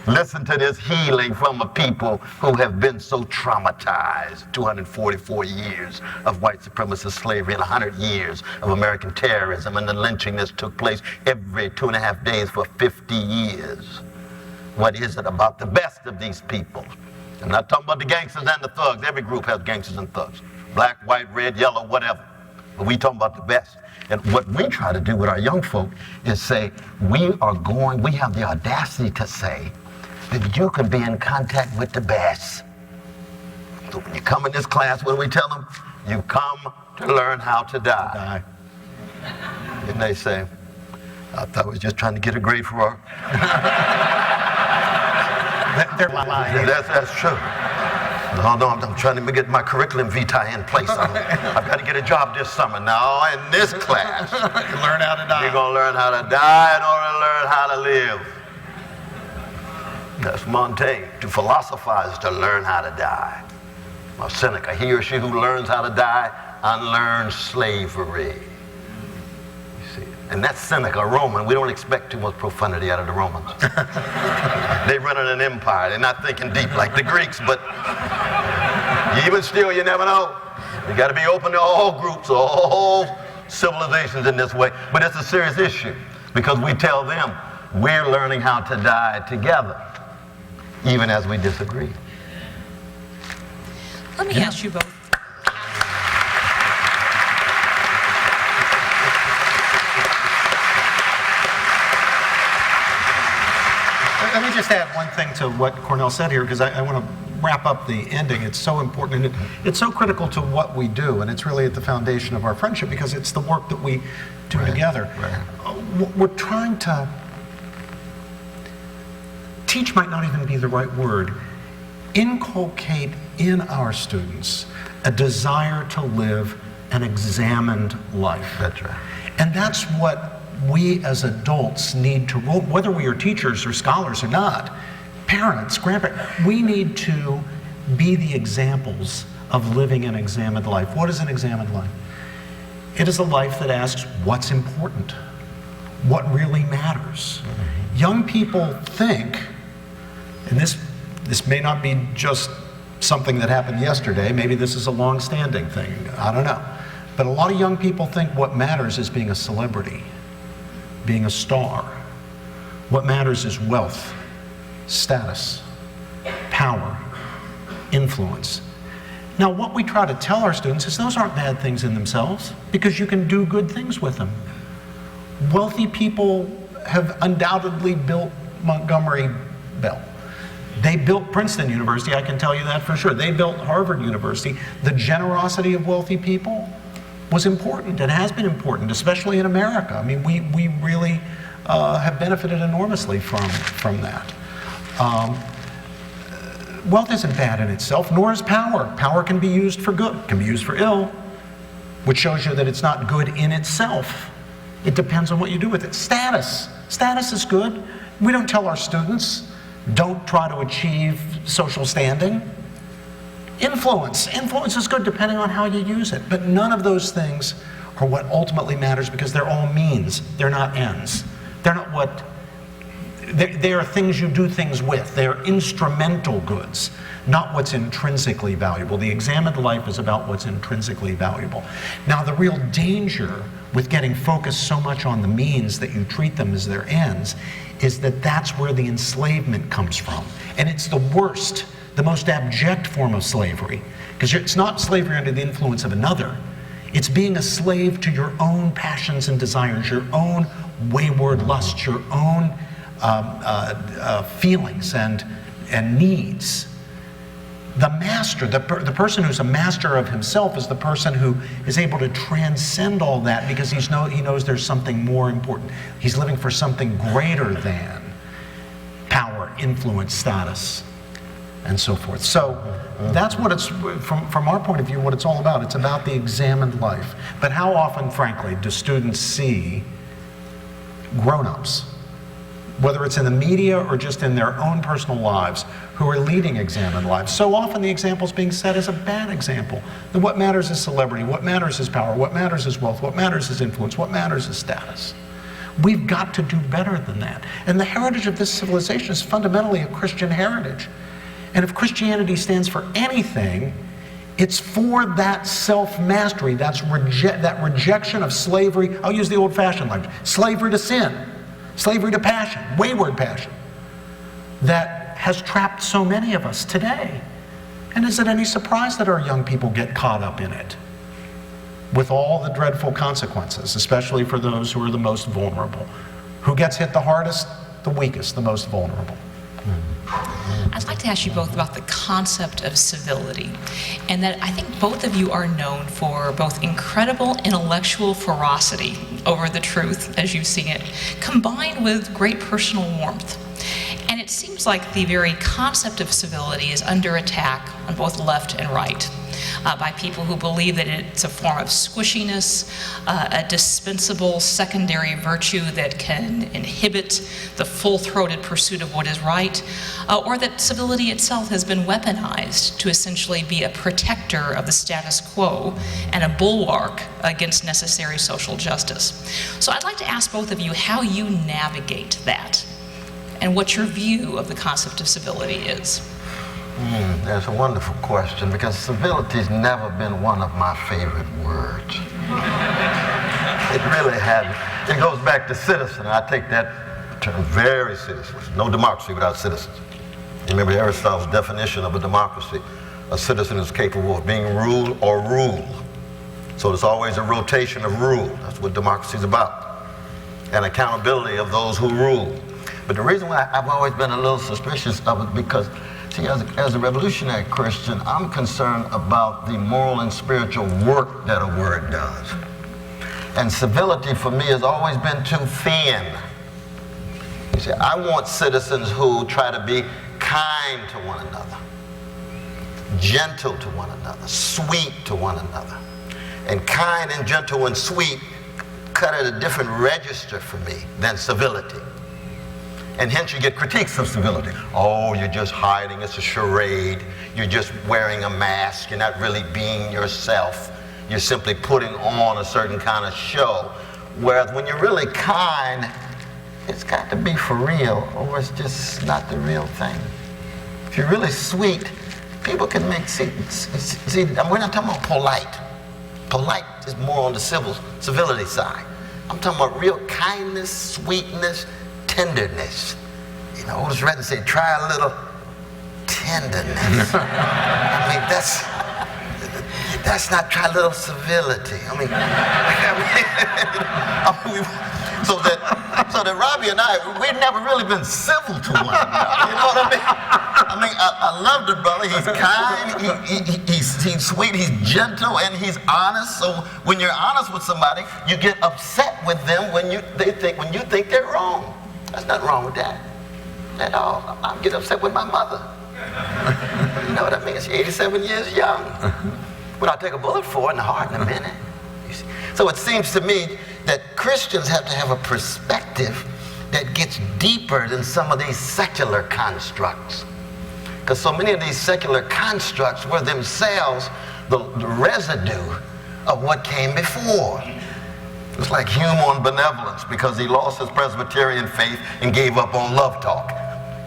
Listen to this healing from a people who have been so traumatized. 244 years of white supremacist slavery and 100 years of American terrorism and the lynching that took place every 2.5 days for 50 years. What is it about the best of these people? I'm not talking about the gangsters and the thugs. Every group has gangsters and thugs. Black, white, red, yellow, whatever. But we talking about the best. And what we try to do with our young folk is say, we have the audacity to say that you can be in contact with the best. So when you come in this class, what do we tell them? You come to learn how to die. And they say, I thought we was just trying to get a grade for our... They're lying. That's true. No, I'm trying to get my curriculum vitae in place. I've got to get a job this summer. Now, in this class, You learn how to die. you're going to learn how to die in order to learn how to live. That's Montaigne. To philosophize is to learn how to die. Or Seneca, he or she who learns how to die unlearns slavery. You see, and that's Seneca, a Roman. We don't expect too much profundity out of the Romans. They run an empire. They're not thinking deep like the Greeks, but even still, you never know. You got to be open to all groups, all civilizations in this way. But it's a serious issue because we tell them we're learning how to die together, even as we disagree. Let me ask you both. Let me just add one thing to what Cornel said here, because I want to wrap up the ending. It's so important, and it's so critical to what we do, and it's really at the foundation of our friendship, because it's the work that we do together. Right. We're trying to teach, might not even be the right word, inculcate in our students a desire to live an examined life. That's right. And that's what we as adults need to, whether we are teachers or scholars or not, parents, grandparents, we need to be the examples of living an examined life. What is an examined life? It is a life that asks what's important, what really matters. Mm-hmm. Young people think, and this may not be just something that happened yesterday, maybe this is a long-standing thing, I don't know. But a lot of young people think what matters is being a celebrity, being a star. What matters is wealth, status, power, influence. Now, what we try to tell our students is those aren't bad things in themselves, because you can do good things with them. Wealthy people have undoubtedly built Montgomery Bell. They built Princeton University, I can tell you that for sure. They built Harvard University. The generosity of wealthy people was important and has been important, especially in America. I mean, we really have benefited enormously from that. Wealth isn't bad in itself, nor is power. Power can be used for good, can be used for ill, which shows you that it's not good in itself. It depends on what you do with it. Status is good. We don't tell our students, don't try to achieve social standing. Influence is good depending on how you use it, but none of those things are what ultimately matters, because they're all means, they're not ends. They're not what, they are things you do things with. They're instrumental goods, not what's intrinsically valuable. The examined life is about what's intrinsically valuable. Now, the real danger with getting focused so much on the means that you treat them as their ends is that that's where the enslavement comes from. And it's the worst, the most abject form of slavery, because it's not slavery under the influence of another. It's being a slave to your own passions and desires, your own wayward lusts, your own feelings and needs. The master, the person who's a master of himself, is the person who is able to transcend all that, because he knows there's something more important. He's living for something greater than power, influence, status, and so forth. So that's what it's, from our point of view, what it's all about. It's about the examined life. But how often, frankly, do students see grown-ups, whether it's in the media or just in their own personal lives, who are leading examined lives? So often the example is being set as a bad example. That what matters is celebrity, what matters is power, what matters is wealth, what matters is influence, what matters is status. We've got to do better than that. And the heritage of this civilization is fundamentally a Christian heritage. And if Christianity stands for anything, it's for that self-mastery, that rejection of slavery. I'll use the old-fashioned language. Slavery to sin, slavery to passion, wayward passion, that has trapped so many of us today. And is it any surprise that our young people get caught up in it, with all the dreadful consequences, especially for those who are the most vulnerable? Who gets hit the hardest? The weakest, the most vulnerable. I'd like to ask you both about the concept of civility, and that I think both of you are known for both incredible intellectual ferocity over the truth as you see it, combined with great personal warmth. And it seems like the very concept of civility is under attack on both left and right. by people who believe that it's a form of squishiness, a dispensable secondary virtue that can inhibit the full-throated pursuit of what is right, or that civility itself has been weaponized to essentially be a protector of the status quo and a bulwark against necessary social justice. So I'd like to ask both of you how you navigate that and what your view of the concept of civility is. That's a wonderful question, because civility's never been one of my favorite words. It really hasn't. It goes back to citizen, and I take that term very seriously. No democracy without citizens. You remember Aristotle's definition of a democracy. A citizen is capable of being ruled or ruled. So there's always a rotation of rule. That's what democracy is about. And accountability of those who rule. But the reason why I've always been a little suspicious of it, because, see, as a revolutionary Christian, I'm concerned about the moral and spiritual work that a word does. And civility for me has always been too thin. You see, I want citizens who try to be kind to one another, gentle to one another, sweet to one another. And kind and gentle and sweet cut at a different register for me than civility. And hence you get critiques of civility. Oh, you're just hiding, it's a charade. You're just wearing a mask, you're not really being yourself. You're simply putting on a certain kind of show. Whereas when you're really kind, it's got to be for real, or it's just not the real thing. If you're really sweet, people can make, see, we're not talking about polite. Polite is more on the civility side. I'm talking about real kindness, sweetness, tenderness. You know, Otis Redding said, try a little tenderness. I mean, that's not try a little civility. So that Robbie and I, we've never really been civil to one another. You know what I mean? I love the brother. He's kind, he's sweet, he's gentle, and he's honest. So when you're honest with somebody, you get upset with them when you think they're wrong. There's nothing wrong with that at all. I get upset with my mother. You know what I mean? She's 87 years young. But I'll take a bullet for her in the heart in a minute. You see? So it seems to me that Christians have to have a perspective that gets deeper than some of these secular constructs. Because so many of these secular constructs were themselves the residue of what came before. It's like Hume on benevolence, because he lost his Presbyterian faith and gave up on love talk.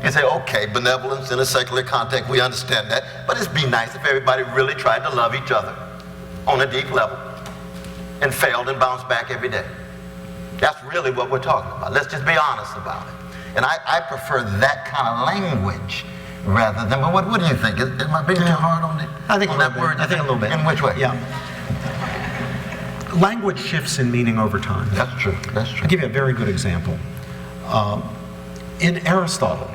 You say, okay, benevolence in a secular context, we understand that, but it'd be nice if everybody really tried to love each other on a deep level and failed and bounced back every day. That's really what we're talking about. Let's just be honest about it. And I prefer that kind of language rather than, but what do you think? Am I being too hard on it? I think on that word. I think a little bit. In which way? Yeah. Language shifts in meaning over time. That's true. That's true. I'll give you a very good example. In Aristotle,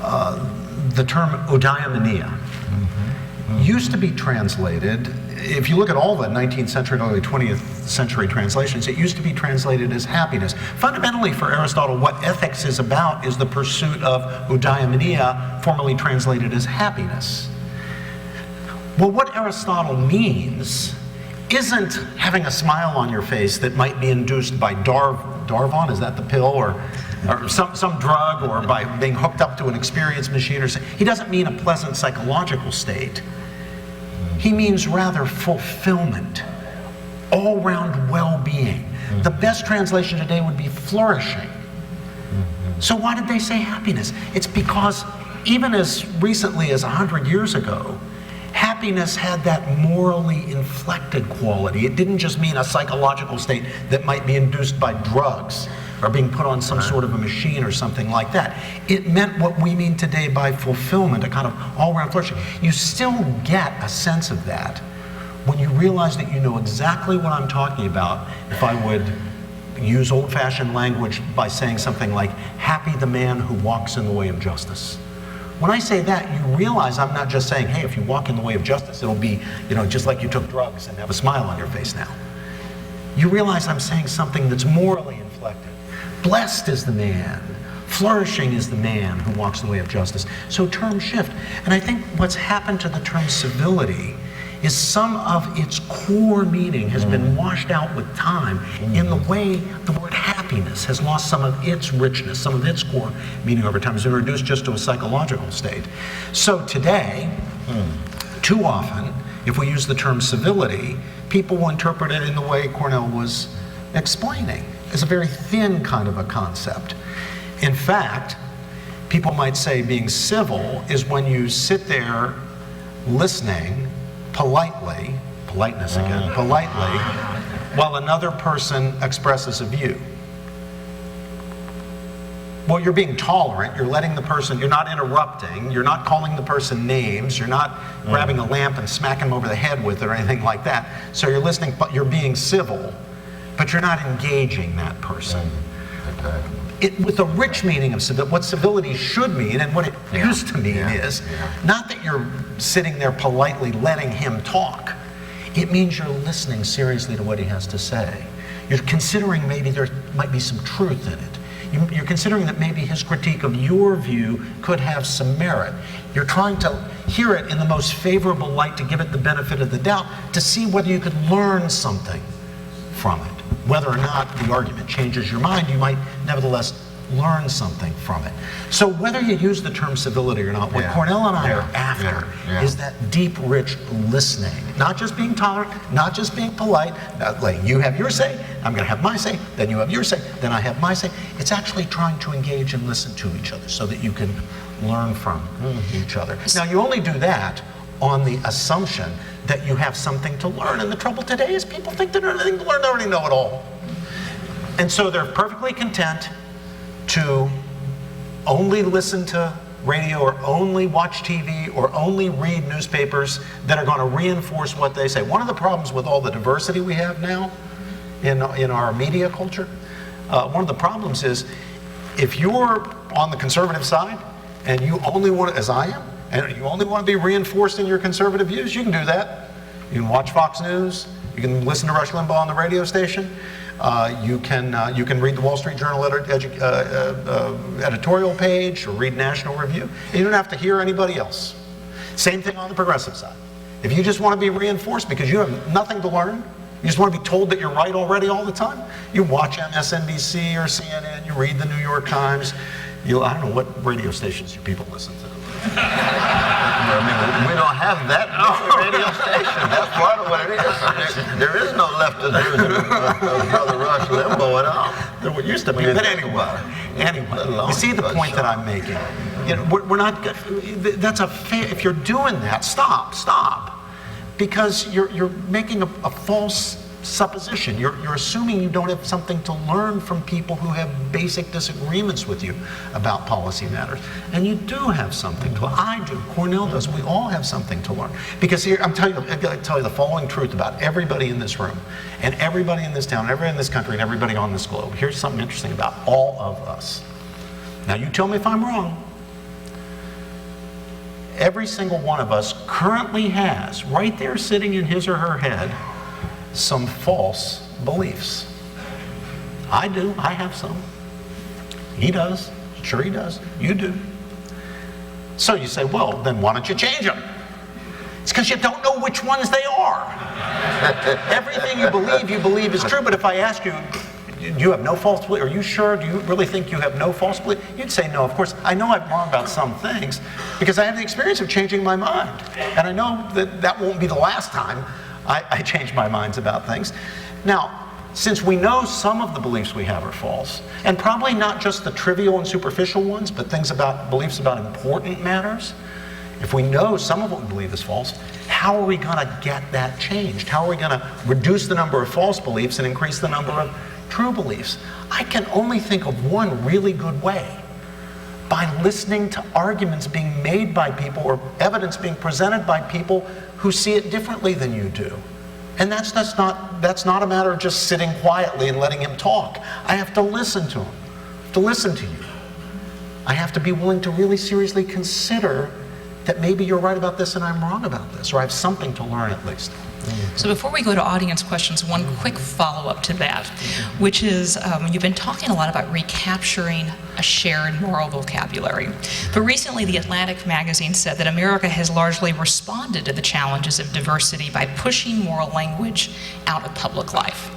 the term eudaimonia used to be translated, if you look at all the 19th century and early 20th century translations, it used to be translated as happiness. Fundamentally for Aristotle, what ethics is about is the pursuit of eudaimonia, formerly translated as happiness. Well, what Aristotle means isn't having a smile on your face that might be induced by Darvon, is that the pill, or some drug, or by being hooked up to an experience machine, or something. He doesn't mean a pleasant psychological state. He means rather fulfillment, all-round well-being. The best translation today would be flourishing. So why did they say happiness? It's because even as recently as 100 years ago, happiness had that morally inflected quality. It didn't just mean a psychological state that might be induced by drugs or being put on some sort of a machine or something like that. It meant what we mean today by fulfillment, a kind of all-around flourishing. You still get a sense of that when you realize that you know exactly what I'm talking about. If I would use old-fashioned language by saying something like, happy the man who walks in the way of justice. When I say that, you realize I'm not just saying, hey, if you walk in the way of justice, it'll be, just like you took drugs and have a smile on your face now. You realize I'm saying something that's morally inflected. Blessed is the man, flourishing is the man who walks in the way of justice. So terms shift. And I think what's happened to the term civility is some of its core meaning has been washed out with time in the way the word happiness has lost some of its richness, some of its core meaning over time. It's been reduced just to a psychological state. So today, too often, if we use the term civility, people will interpret it in the way Cornel was explaining. It's a very thin kind of a concept. In fact, people might say being civil is when you sit there listening politely, politeness again, politely, while another person expresses a view. Well, you're being tolerant, you're letting the person, you're not interrupting, you're not calling the person names, you're not grabbing a lamp and smacking them over the head with it or anything like that. So you're listening, but you're being civil, but you're not engaging that person. With a rich meaning of civility, what civility should mean and what it used to mean is not that you're sitting there politely letting him talk. It means you're listening seriously to what he has to say. You're considering maybe there might be some truth in it. You're considering that maybe his critique of your view could have some merit. You're trying to hear it in the most favorable light to give it the benefit of the doubt, to see whether you could learn something from it. Whether or not the argument changes your mind, you might nevertheless learn something from it. So whether you use the term civility or not, what Cornel and I are after is that deep, rich listening. Not just being tolerant, not just being polite, not like you have your say, I'm going to have my say, then you have your say, then I have my say. It's actually trying to engage and listen to each other so that you can learn from each other. Now, you only do that on the assumption that you have something to learn. And the trouble today is people think they don't have anything to learn, they already know it all. And so they're perfectly content to only listen to radio or only watch TV or only read newspapers that are going to reinforce what they say. One of the problems with all the diversity we have now in our media culture, one of the problems is if you're on the conservative side and you only want, as I am, and you only want to be reinforced in your conservative views, you can do that. You can watch Fox News, you can listen to Rush Limbaugh on the radio station, you can read the Wall Street Journal editorial page or read National Review. You don't have to hear anybody else. Same thing on the progressive side. If you just want to be reinforced because you have nothing to learn, you just want to be told that you're right already all the time, you watch MSNBC or CNN, you read the New York Times, I don't know what radio stations you people listen to. I mean, we don't have that radio station. That's part of what it is. There is no leftist version of Brother Rush Limbaugh at all. There used to be, but anyway, you see the point that I'm making. You know, we're not. That's a fair. If you're doing that, stop, because you're making a false supposition. You're assuming you don't have something to learn from people who have basic disagreements with you about policy matters. And you do have something to learn. I do. Cornel does. We all have something to learn. Because here, I'm going to tell you the following truth about everybody in this room, and everybody in this town, everybody in this country, and everybody on this globe. Here's something interesting about all of us. Now, you tell me if I'm wrong. Every single one of us currently has, right there sitting in his or her head, some false beliefs. I do. I have some. He does. Sure he does. You do. So you say, well, then why don't you change them? It's because you don't know which ones they are. Everything you believe is true. But if I ask you, do you have no false belief? Are you sure? Do you really think you have no false belief? You'd say no. Of course, I know I'm wrong about some things because I have the experience of changing my mind. And I know that won't be the last time I change my minds about things. Now, since we know some of the beliefs we have are false, and probably not just the trivial and superficial ones, but beliefs about important matters, if we know some of what we believe is false, how are we going to get that changed? How are we going to reduce the number of false beliefs and increase the number of true beliefs? I can only think of one really good way: by listening to arguments being made by people or evidence being presented by people who see it differently than you do. And that's not a matter of just sitting quietly and letting him talk. I have to listen to him, to listen to you. I have to be willing to really seriously consider that maybe you're right about this and I'm wrong about this, or I have something to learn at least. So before we go to audience questions, one quick follow-up to that, which is you've been talking a lot about recapturing a shared moral vocabulary. But recently, The Atlantic magazine said that America has largely responded to the challenges of diversity by pushing moral language out of public life.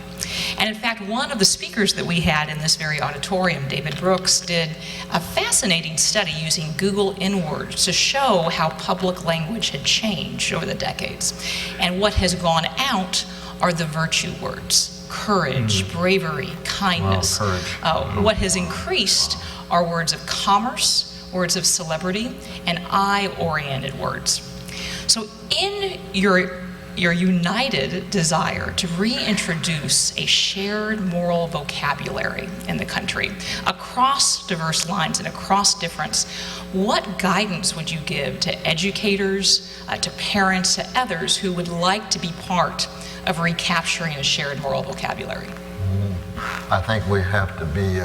And in fact, one of the speakers that we had in this very auditorium, David Brooks, did a fascinating study using Google Inwords to show how public language had changed over the decades. And what has gone out are the virtue words: courage, bravery, kindness. Wow, courage. What has increased are words of commerce, words of celebrity, and I-oriented words. So in your united desire to reintroduce a shared moral vocabulary in the country across diverse lines and across difference, what guidance would you give to educators, to parents, to others who would like to be part of recapturing a shared moral vocabulary? I think we have to be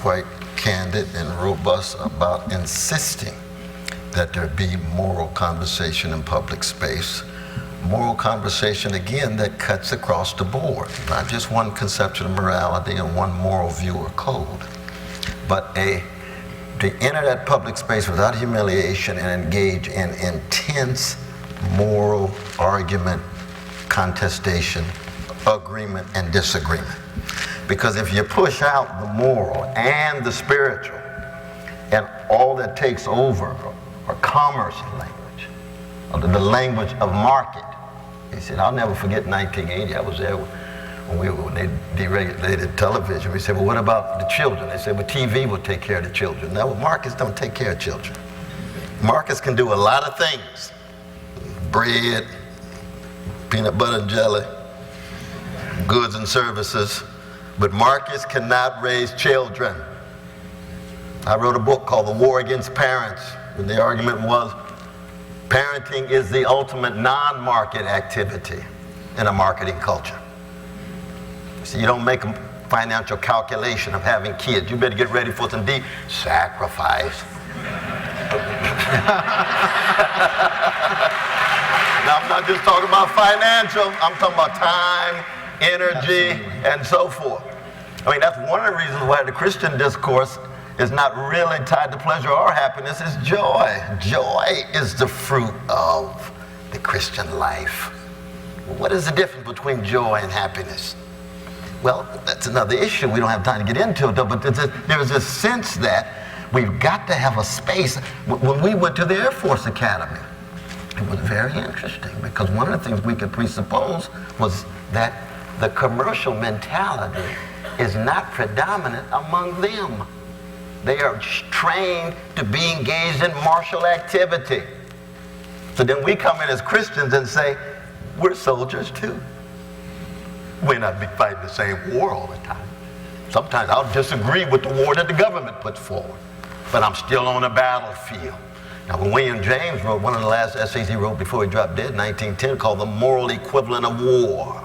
quite candid and robust about insisting that there be moral conversation in public space. Moral conversation, again, that cuts across the board, not just one conception of morality and one moral view or code, but to enter that public space without humiliation and engage in intense moral argument, contestation, agreement, and disagreement. Because if you push out the moral and the spiritual, and all that takes over are commerce language, or the language of market. He said, I'll never forget 1980. I was there when they deregulated television. We said, well, what about the children? They said, well, TV will take care of the children. No, markets don't take care of children. Markets can do a lot of things. Bread, peanut butter and jelly, goods and services, but markets cannot raise children. I wrote a book called The War Against Parents, and the argument was, parenting is the ultimate non-market activity in a marketing culture. So you don't make a financial calculation of having kids. You better get ready for some deep sacrifice. Now, I'm not just talking about financial, I'm talking about time, energy, and so forth. I mean, that's one of the reasons why the Christian discourse is not really tied to pleasure or happiness. It's joy. Joy is the fruit of the Christian life. What is the difference between joy and happiness? Well, that's another issue. We don't have time to get into it, though, but there's a sense that we've got to have a space. When we went to the Air Force Academy, it was very interesting, because one of the things we could presuppose was that the commercial mentality is not predominant among them. They are trained to be engaged in martial activity. So then we come in as Christians and say, we're soldiers too. We're not fighting the same war all the time. Sometimes I'll disagree with the war that the government puts forward, but I'm still on a battlefield. Now, when William James wrote one of the last essays he wrote before he dropped dead in 1910 called The Moral Equivalent of War,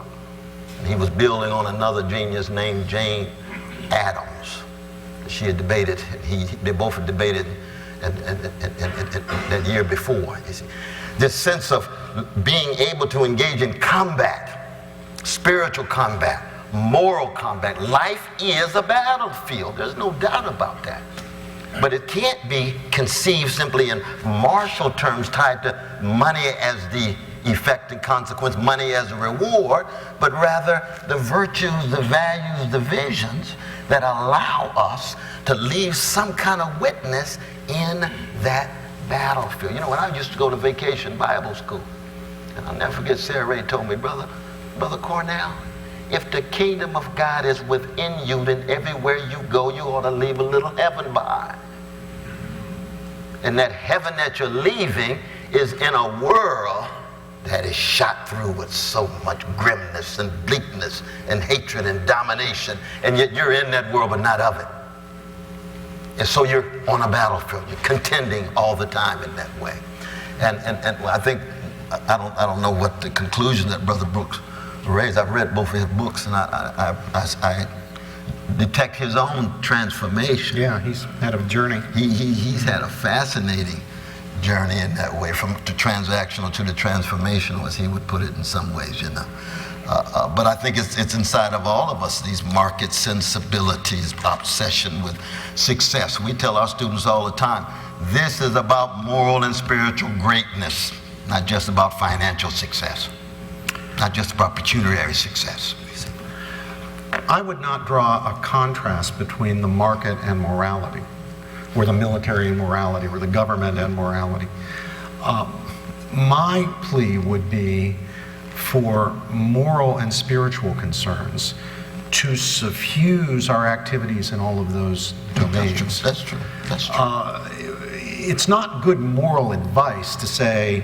and he was building on another genius named Jane Addams. She had debated, they both had debated that year before. You see, this sense of being able to engage in combat, spiritual combat, moral combat. Life is a battlefield. There's no doubt about that. But it can't be conceived simply in martial terms tied to money as the effect and consequence, money as a reward, but rather the virtues, the values, the visions that allow us to leave some kind of witness in that battlefield. You know, when I used to go to vacation Bible school, and I'll never forget, Sarah Ray told me, Brother Cornel, if the kingdom of God is within you, then everywhere you go, you ought to leave a little heaven behind. And that heaven that you're leaving is in a world that is shot through with so much grimness and bleakness and hatred and domination, and yet you're in that world but not of it. And so you're on a battlefield. You're contending all the time in that way. And I think, I don't know what the conclusion that Brother Brooks raised. I've read both of his books, and I detect his own transformation. Yeah, he's had a journey. He's had a fascinating journey in that way, from the transactional to the transformational, as he would put it in some ways, you know. But I think it's inside of all of us, these market sensibilities, obsession with success. We tell our students all the time, this is about moral and spiritual greatness, not just about financial success, not just about pecuniary success. I would not draw a contrast between the market and morality, or the military and morality, or the government and morality. My plea would be for moral and spiritual concerns to suffuse our activities in all of those domains. That's true. That's true. It's not good moral advice to say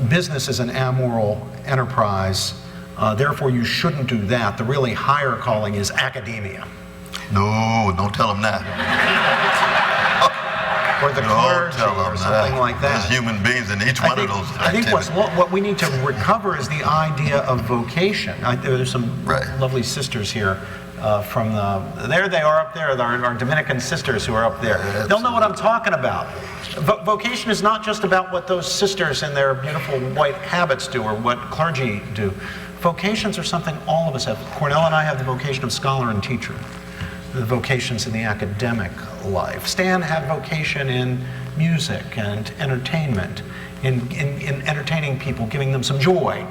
business is an amoral enterprise, therefore you shouldn't do that. The really higher calling is academia. No, don't tell them that. Or the clergy, or something like that. There's human beings in each one of those activities. I think what we need to recover is the idea of vocation. There's some lovely sisters here from there they are up there, our Dominican sisters who are up there. They'll know what I'm talking about. Vocation is not just about what those sisters in their beautiful white habits do or what clergy do. Vocations are something all of us have. Cornel and I have the vocation of scholar and teacher. The vocations in the academic life. Stan had vocation in music and entertainment, in entertaining people, giving them some joy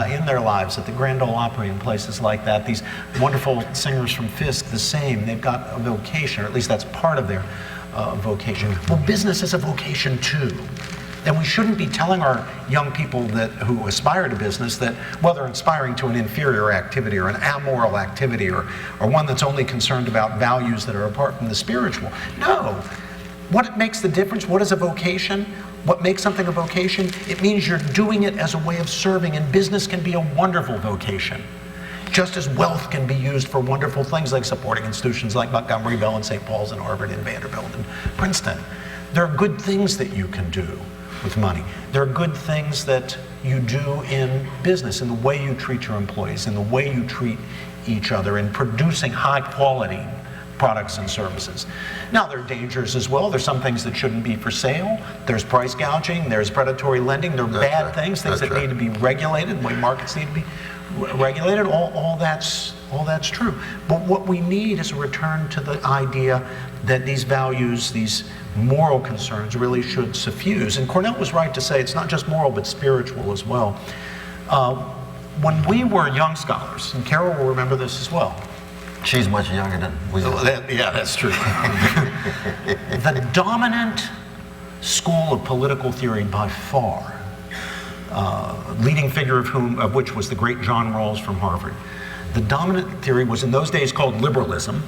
in their lives at the Grand Ole Opry and places like that. These wonderful singers from Fisk, the same. They've got a vocation, or at least that's part of their vocation. Well, business is a vocation too. And we shouldn't be telling our young people who aspire to business that, well, they're aspiring to an inferior activity or an amoral activity or one that's only concerned about values that are apart from the spiritual. No. What makes the difference? What is a vocation? What makes something a vocation? It means you're doing it as a way of serving, and business can be a wonderful vocation. Just as wealth can be used for wonderful things like supporting institutions like Montgomery Bell and St. Paul's and Harvard and Vanderbilt and Princeton. There are good things that you can do with money. There are good things that you do in business, in the way you treat your employees, in the way you treat each other, in producing high quality products and services. Now, there are dangers as well. There's some things that shouldn't be for sale. There's price gouging, there's predatory lending, there are bad things that need to be regulated, the way markets need to be regulated. All that's true. But what we need is a return to the idea that these values, these moral concerns really should suffuse. And Cornel was right to say it's not just moral but spiritual as well. When we were young scholars, and Carol will remember this as well. She's much younger than we are. Yeah, that's true. The dominant school of political theory by far, leading figure of which was the great John Rawls from Harvard. The dominant theory was in those days called liberalism.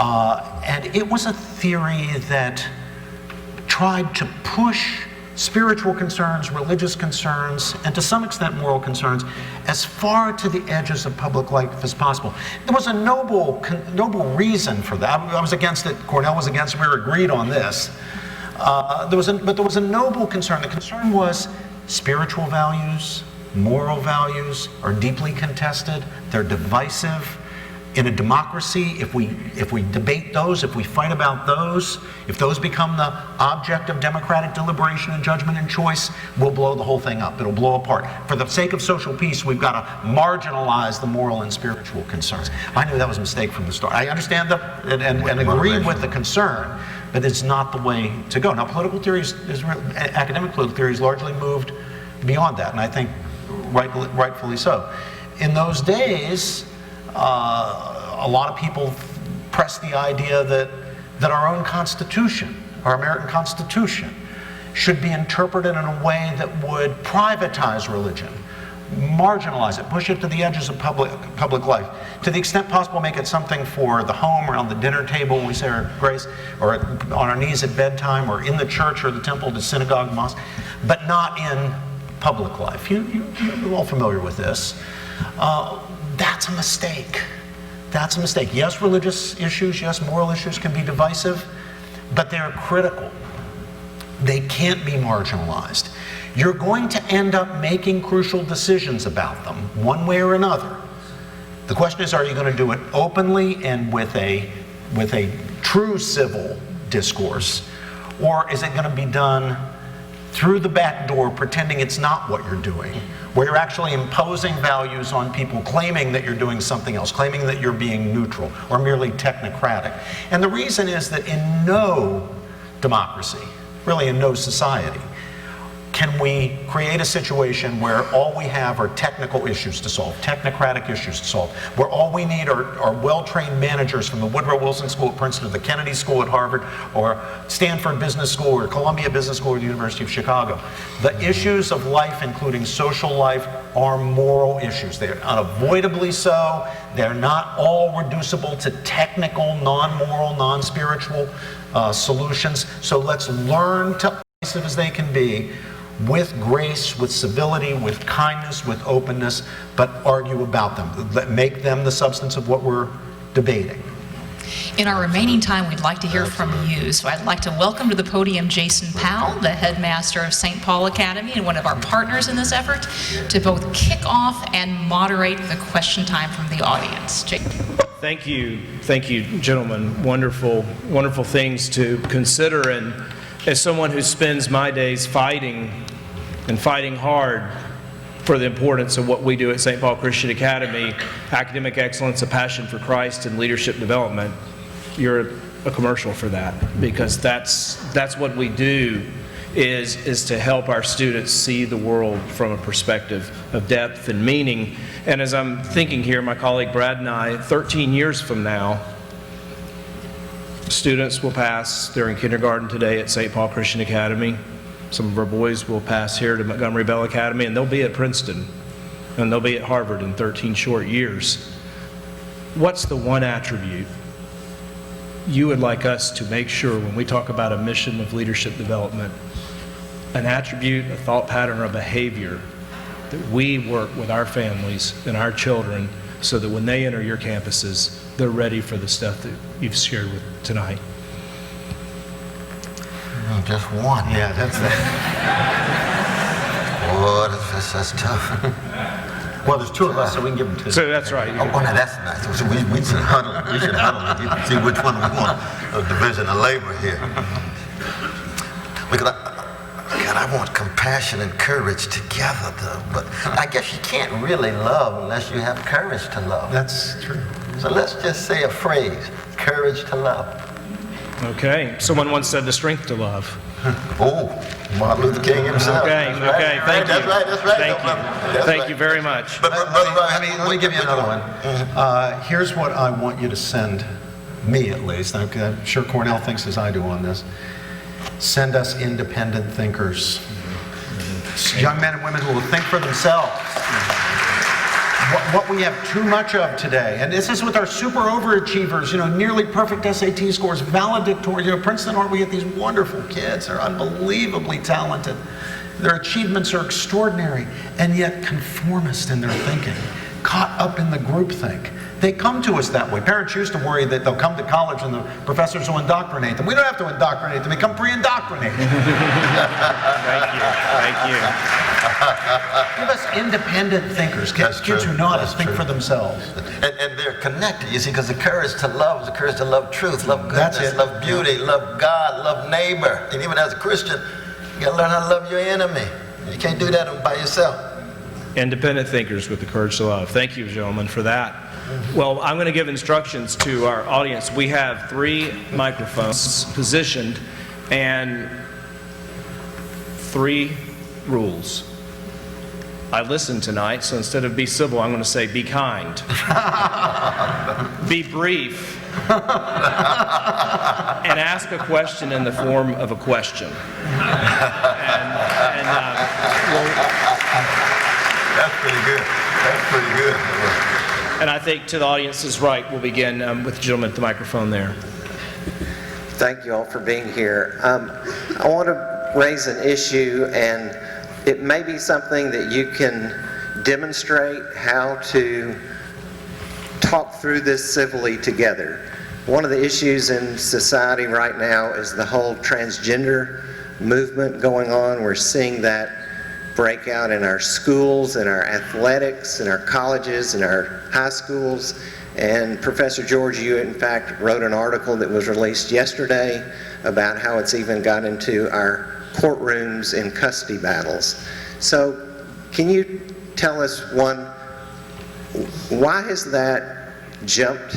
And it was a theory that tried to push spiritual concerns, religious concerns, and to some extent moral concerns as far to the edges of public life as possible. There was a noble reason for that. I was against it, Cornel was against it, we were agreed on this. But there was a noble concern. The concern was spiritual values, moral values are deeply contested, they're divisive. In a democracy, if we debate those, if we fight about those, if those become the object of democratic deliberation and judgment and choice, we'll blow the whole thing up. It'll blow apart. For the sake of social peace, we've got to marginalize the moral and spiritual concerns. I knew that was a mistake from the start. I understand and agree with the concern, but it's not the way to go. Now, political theory academic political theory has largely moved beyond that, and I think rightfully so. In those days, a lot of people press the idea that our own Constitution, our American Constitution, should be interpreted in a way that would privatize religion, marginalize it, push it to the edges of public life. To the extent possible, make it something for the home, around the dinner table when we say our grace, or on our knees at bedtime, or in the church or the temple, the synagogue, mosque, but not in public life. You're all familiar with this. That's a mistake. That's a mistake. Yes, religious issues, yes, moral issues can be divisive, but they're critical. They can't be marginalized. You're going to end up making crucial decisions about them, one way or another. The question is, are you going to do it openly and with a true civil discourse, Or is it going to be done through the back door, pretending it's not what you're doing, where you're actually imposing values on people, claiming that you're doing something else, claiming that you're being neutral or merely technocratic? And the reason is that in no democracy, really in no society, can we create a situation where all we have are technical issues to solve, technocratic issues to solve, where all we need are well-trained managers from the Woodrow Wilson School at Princeton, or the Kennedy School at Harvard, or Stanford Business School, or Columbia Business School, or the University of Chicago. The issues of life, including social life, are moral issues. They're unavoidably so. They're not all reducible to technical, non-moral, non-spiritual solutions. So let's learn to persuasive as they can be, with grace, with civility, with kindness, with openness, but argue about them. Make them the substance of what we're debating. In our remaining time, we'd like to hear from you. So I'd like to welcome to the podium Jason Powell, the headmaster of St. Paul Academy and one of our partners in this effort, to both kick off and moderate the question time from the audience. Jake. Thank you, gentlemen. Wonderful, wonderful things to consider. And as someone who spends my days fighting and fighting hard for the importance of what we do at St. Paul Christian Academy, academic excellence, a passion for Christ, and leadership development, you're a commercial for that, because that's what we do, is to help our students see the world from a perspective of depth and meaning. And as I'm thinking here, my colleague Brad and I, 13 years from now, students will pass. They're in kindergarten today at St. Paul Christian Academy. Some of our boys will pass here to Montgomery Bell Academy, and they'll be at Princeton, and they'll be at Harvard in 13 short years. What's the one attribute you would like us to make sure when we talk about a mission of leadership development, an attribute, a thought pattern, or a behavior that we work with our families and our children so that when they enter your campuses, they're ready for the stuff that you've shared with tonight? Just one. Yeah, that's that. Boy, that's tough. Well, there's two of us, so we can give them two. So that's right. Oh, now that's nice. So we should huddle. We should huddle and see which one we want. A division of labor here. Because I want compassion and courage together, though. But I guess you can't really love unless you have courage to love. That's true. So let's just say a phrase: courage to love. Okay. Someone once said the strength to love. Oh, Martin Luther King himself. Okay, That's right. okay, thank you. That's right. Thank you. That's Thank right. you very much. But Brother Ryan, Let me give you another one. Here's what I want you to send me, at least. I'm sure Cornel thinks as I do on this. Send us independent thinkers. Young men and women who will think for themselves. What we have too much of today, and this is with our super overachievers, nearly perfect SAT scores, valedictorian, Princeton, we get these wonderful kids. They're unbelievably talented. Their achievements are extraordinary, and yet conformist in their thinking, caught up in the groupthink. They come to us that way. Parents used to worry that they'll come to college and the professors will indoctrinate them. We don't have to indoctrinate them. They come pre-indoctrinated. Thank you. Give us independent thinkers, kids who know how to think for themselves. And they're connected, you see, because the courage to love is the courage to love truth, love goodness, love beauty, love God, love neighbor. And even as a Christian, you got to learn how to love your enemy. You can't do that by yourself. Independent thinkers with the courage to love. Thank you, gentlemen, for that. Well, I'm going to give instructions to our audience. We have 3 microphones positioned and 3 rules. I listened tonight, so instead of be civil, I'm going to say be kind. Be brief. And ask a question in the form of a question. That's pretty good. That's pretty good. And I think to the audience's right, we'll begin with the gentleman at the microphone there. Thank you all for being here. I want to raise an issue, and it may be something that you can demonstrate how to talk through this civilly together. One of the issues in society right now is the whole transgender movement going on. We're seeing that break out in our schools, in our athletics, in our colleges, in our high schools. And Professor George, you in fact wrote an article that was released yesterday about how it's even got into our courtrooms in custody battles. So can you tell us, one, why has that jumped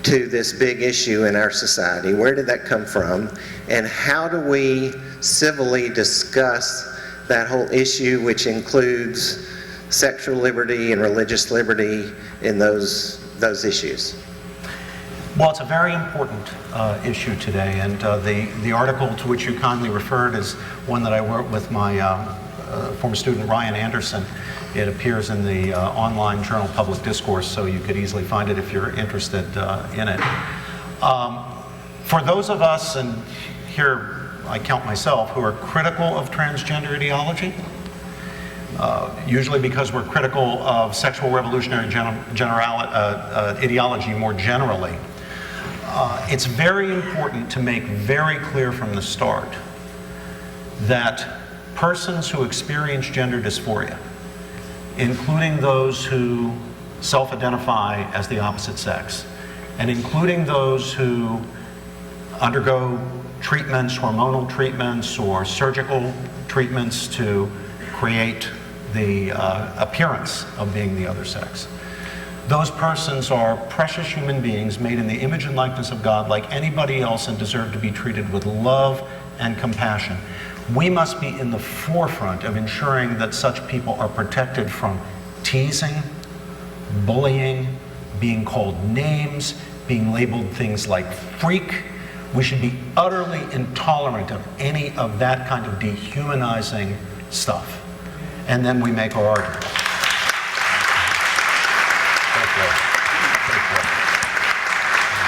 to this big issue in our society? Where did that come from? And how do we civilly discuss that whole issue, which includes sexual liberty and religious liberty in those issues? Well, it's a very important issue today, and the article to which you kindly referred is one that I wrote with my former student Ryan Anderson. It appears in the online journal Public Discourse, so you could easily find it if you're interested in it. For those of us, and here I count myself, who are critical of transgender ideology, usually because we're critical of sexual revolutionary ideology more generally, it's very important to make very clear from the start that persons who experience gender dysphoria, including those who self-identify as the opposite sex, and including those who undergo treatments, hormonal treatments, or surgical treatments to create the appearance of being the other sex. Those persons are precious human beings made in the image and likeness of God like anybody else and deserve to be treated with love and compassion. We must be in the forefront of ensuring that such people are protected from teasing, bullying, being called names, being labeled things like freak. We should be utterly intolerant of any of that kind of dehumanizing stuff. And then we make our argument.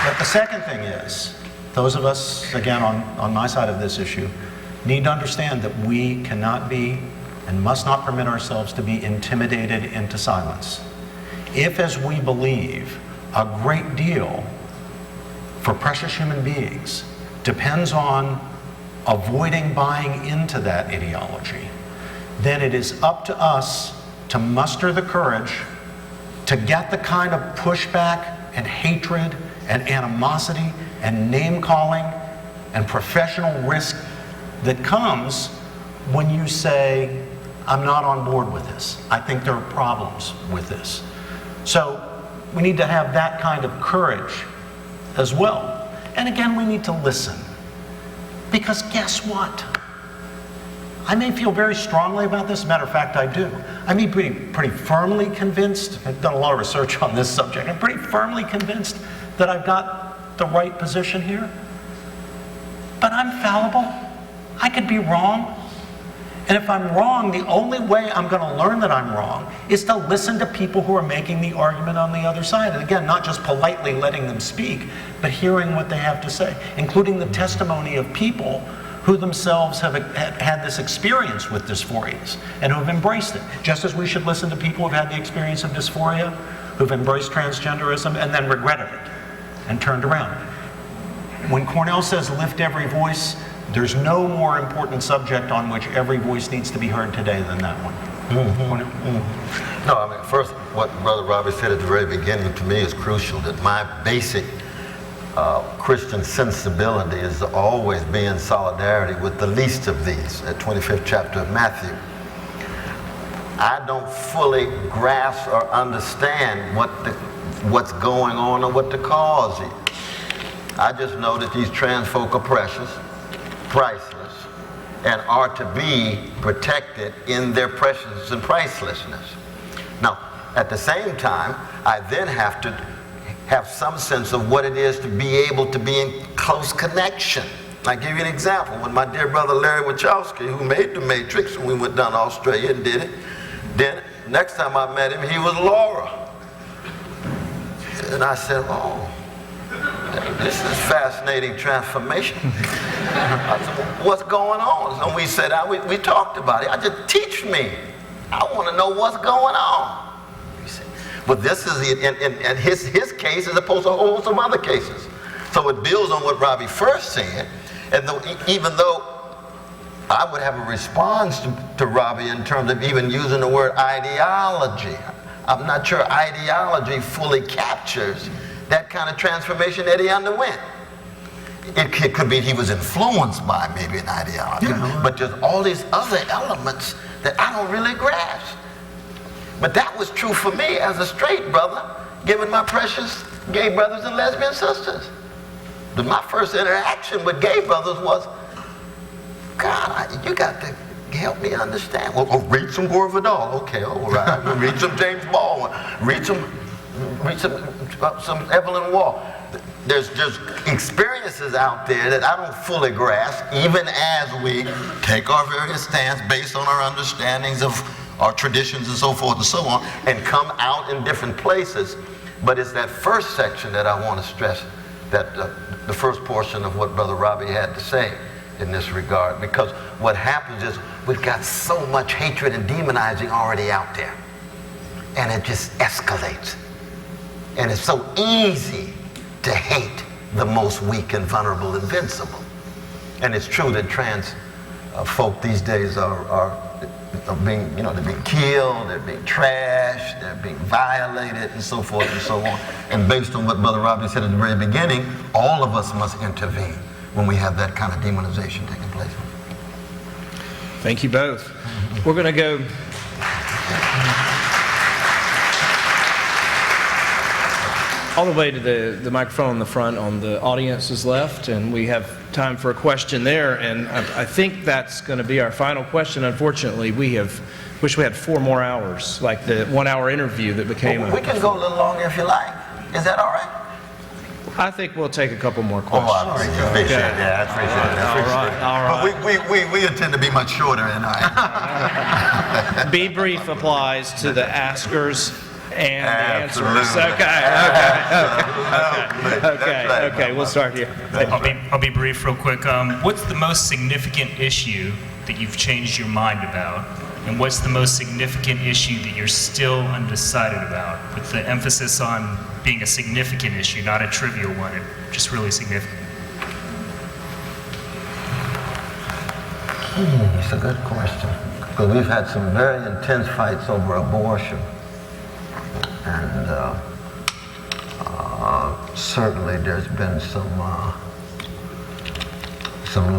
But the second thing is, those of us, again, on my side of this issue, need to understand that we cannot be and must not permit ourselves to be intimidated into silence. If, as we believe, a great deal for precious human beings depends on avoiding buying into that ideology, then it is up to us to muster the courage to get the kind of pushback and hatred and animosity and name-calling and professional risk that comes when you say, I'm not on board with this. I think there are problems with this. So we need to have that kind of courage as well. And again, we need to listen. Because guess what? I may feel very strongly about this. As a matter of fact, I do. I may be pretty firmly convinced. I've done a lot of research on this subject. I'm pretty firmly convinced that I've got the right position here. But I'm fallible. I could be wrong. And if I'm wrong, the only way I'm going to learn that I'm wrong is to listen to people who are making the argument on the other side. And again, not just politely letting them speak, but hearing what they have to say, including the testimony of people who themselves have had this experience with dysphorias and who have embraced it. Just as we should listen to people who've had the experience of dysphoria, who've embraced transgenderism and then regretted it and turned around. When Cornel says lift every voice, there's no more important subject on which every voice needs to be heard today than that one. Cornel? No, I mean, first, what Brother Robbie said at the very beginning to me is crucial, that my basic Christian sensibility is to always be in solidarity with the least of these, at 25th chapter of Matthew. I don't fully grasp or understand what's going on or what the cause is. I just know that these trans folk are precious, priceless, and are to be protected in their preciousness and pricelessness. Now, at the same time, I then have to have some sense of what it is to be able to be in close connection. I'll give you an example. When my dear brother Larry Wachowski, who made The Matrix, and we went down to Australia and did it, then next time I met him, he was Laura. And I said, oh, this is fascinating transformation. I said, what's going on? And we said, we talked about it. I said, teach me. I want to know what's going on. But this is in his case as opposed to a whole host of other cases. So it builds on what Robbie first said. And even though I would have a response to Robbie in terms of even using the word ideology, I'm not sure ideology fully captures that kind of transformation that he underwent. it could be he was influenced by maybe an ideology, but there's all these other elements that I don't really grasp. But that was true for me as a straight brother, given my precious gay brothers and lesbian sisters. My first interaction with gay brothers was, God, you got to help me understand. Well, read some Gore Vidal. Okay, all right. Read some James Baldwin. Read some Evelyn Waugh. There's experiences out there that I don't fully grasp, even as we take our various stands based on our understandings of our traditions and so forth and so on, and come out in different places. But it's that first section that I want to stress, that the first portion of what Brother Robbie had to say in this regard, because what happens is we've got so much hatred and demonizing already out there, and it just escalates. And it's so easy to hate the most weak and vulnerable and invincible. And it's true that trans folk these days are being, they're being killed, they're being trashed, they're being violated, and so forth and so on. And based on what Brother Robbie said at the very beginning, all of us must intervene when we have that kind of demonization taking place. Thank you both. We're going to go. All the way to the microphone in the front on the audience's left, and we have time for a question there, and I think that's going to be our final question. Unfortunately, wish we had 4 more hours, like the 1-hour interview that became we can go a little longer if you like. Is that all right? I think we'll take a couple more questions. Oh, I appreciate it. Yeah, I appreciate it. All right. But we intend to be much shorter, and Be brief applies to the askers and Absolutely. the answers. Okay, we'll start here. I'll be brief real quick. What's the most significant issue that you've changed your mind about? And what's the most significant issue that you're still undecided about? With the emphasis on being a significant issue, not a trivial one, just really significant. It's a good question. Because we've had some very intense fights over abortion. And certainly there's been some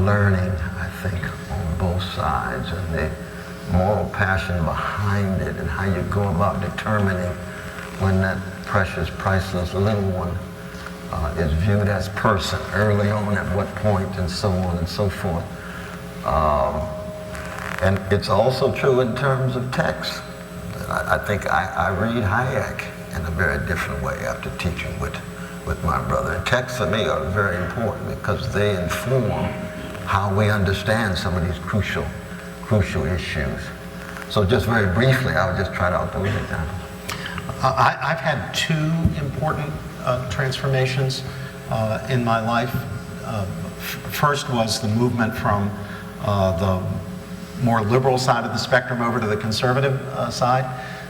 learning, I think, on both sides, and the moral passion behind it, and how you go about determining when that precious, priceless little one is viewed as person, early on, at what point, and so on and so forth. And it's also true in terms of text. I think I read Hayek in a very different way after teaching with my brother. And texts for me are very important because they inform how we understand some of these crucial issues. So just very briefly, I'll just try out those examples. I've had 2 important transformations in my life. First was the movement from the more liberal side of the spectrum over to the conservative side.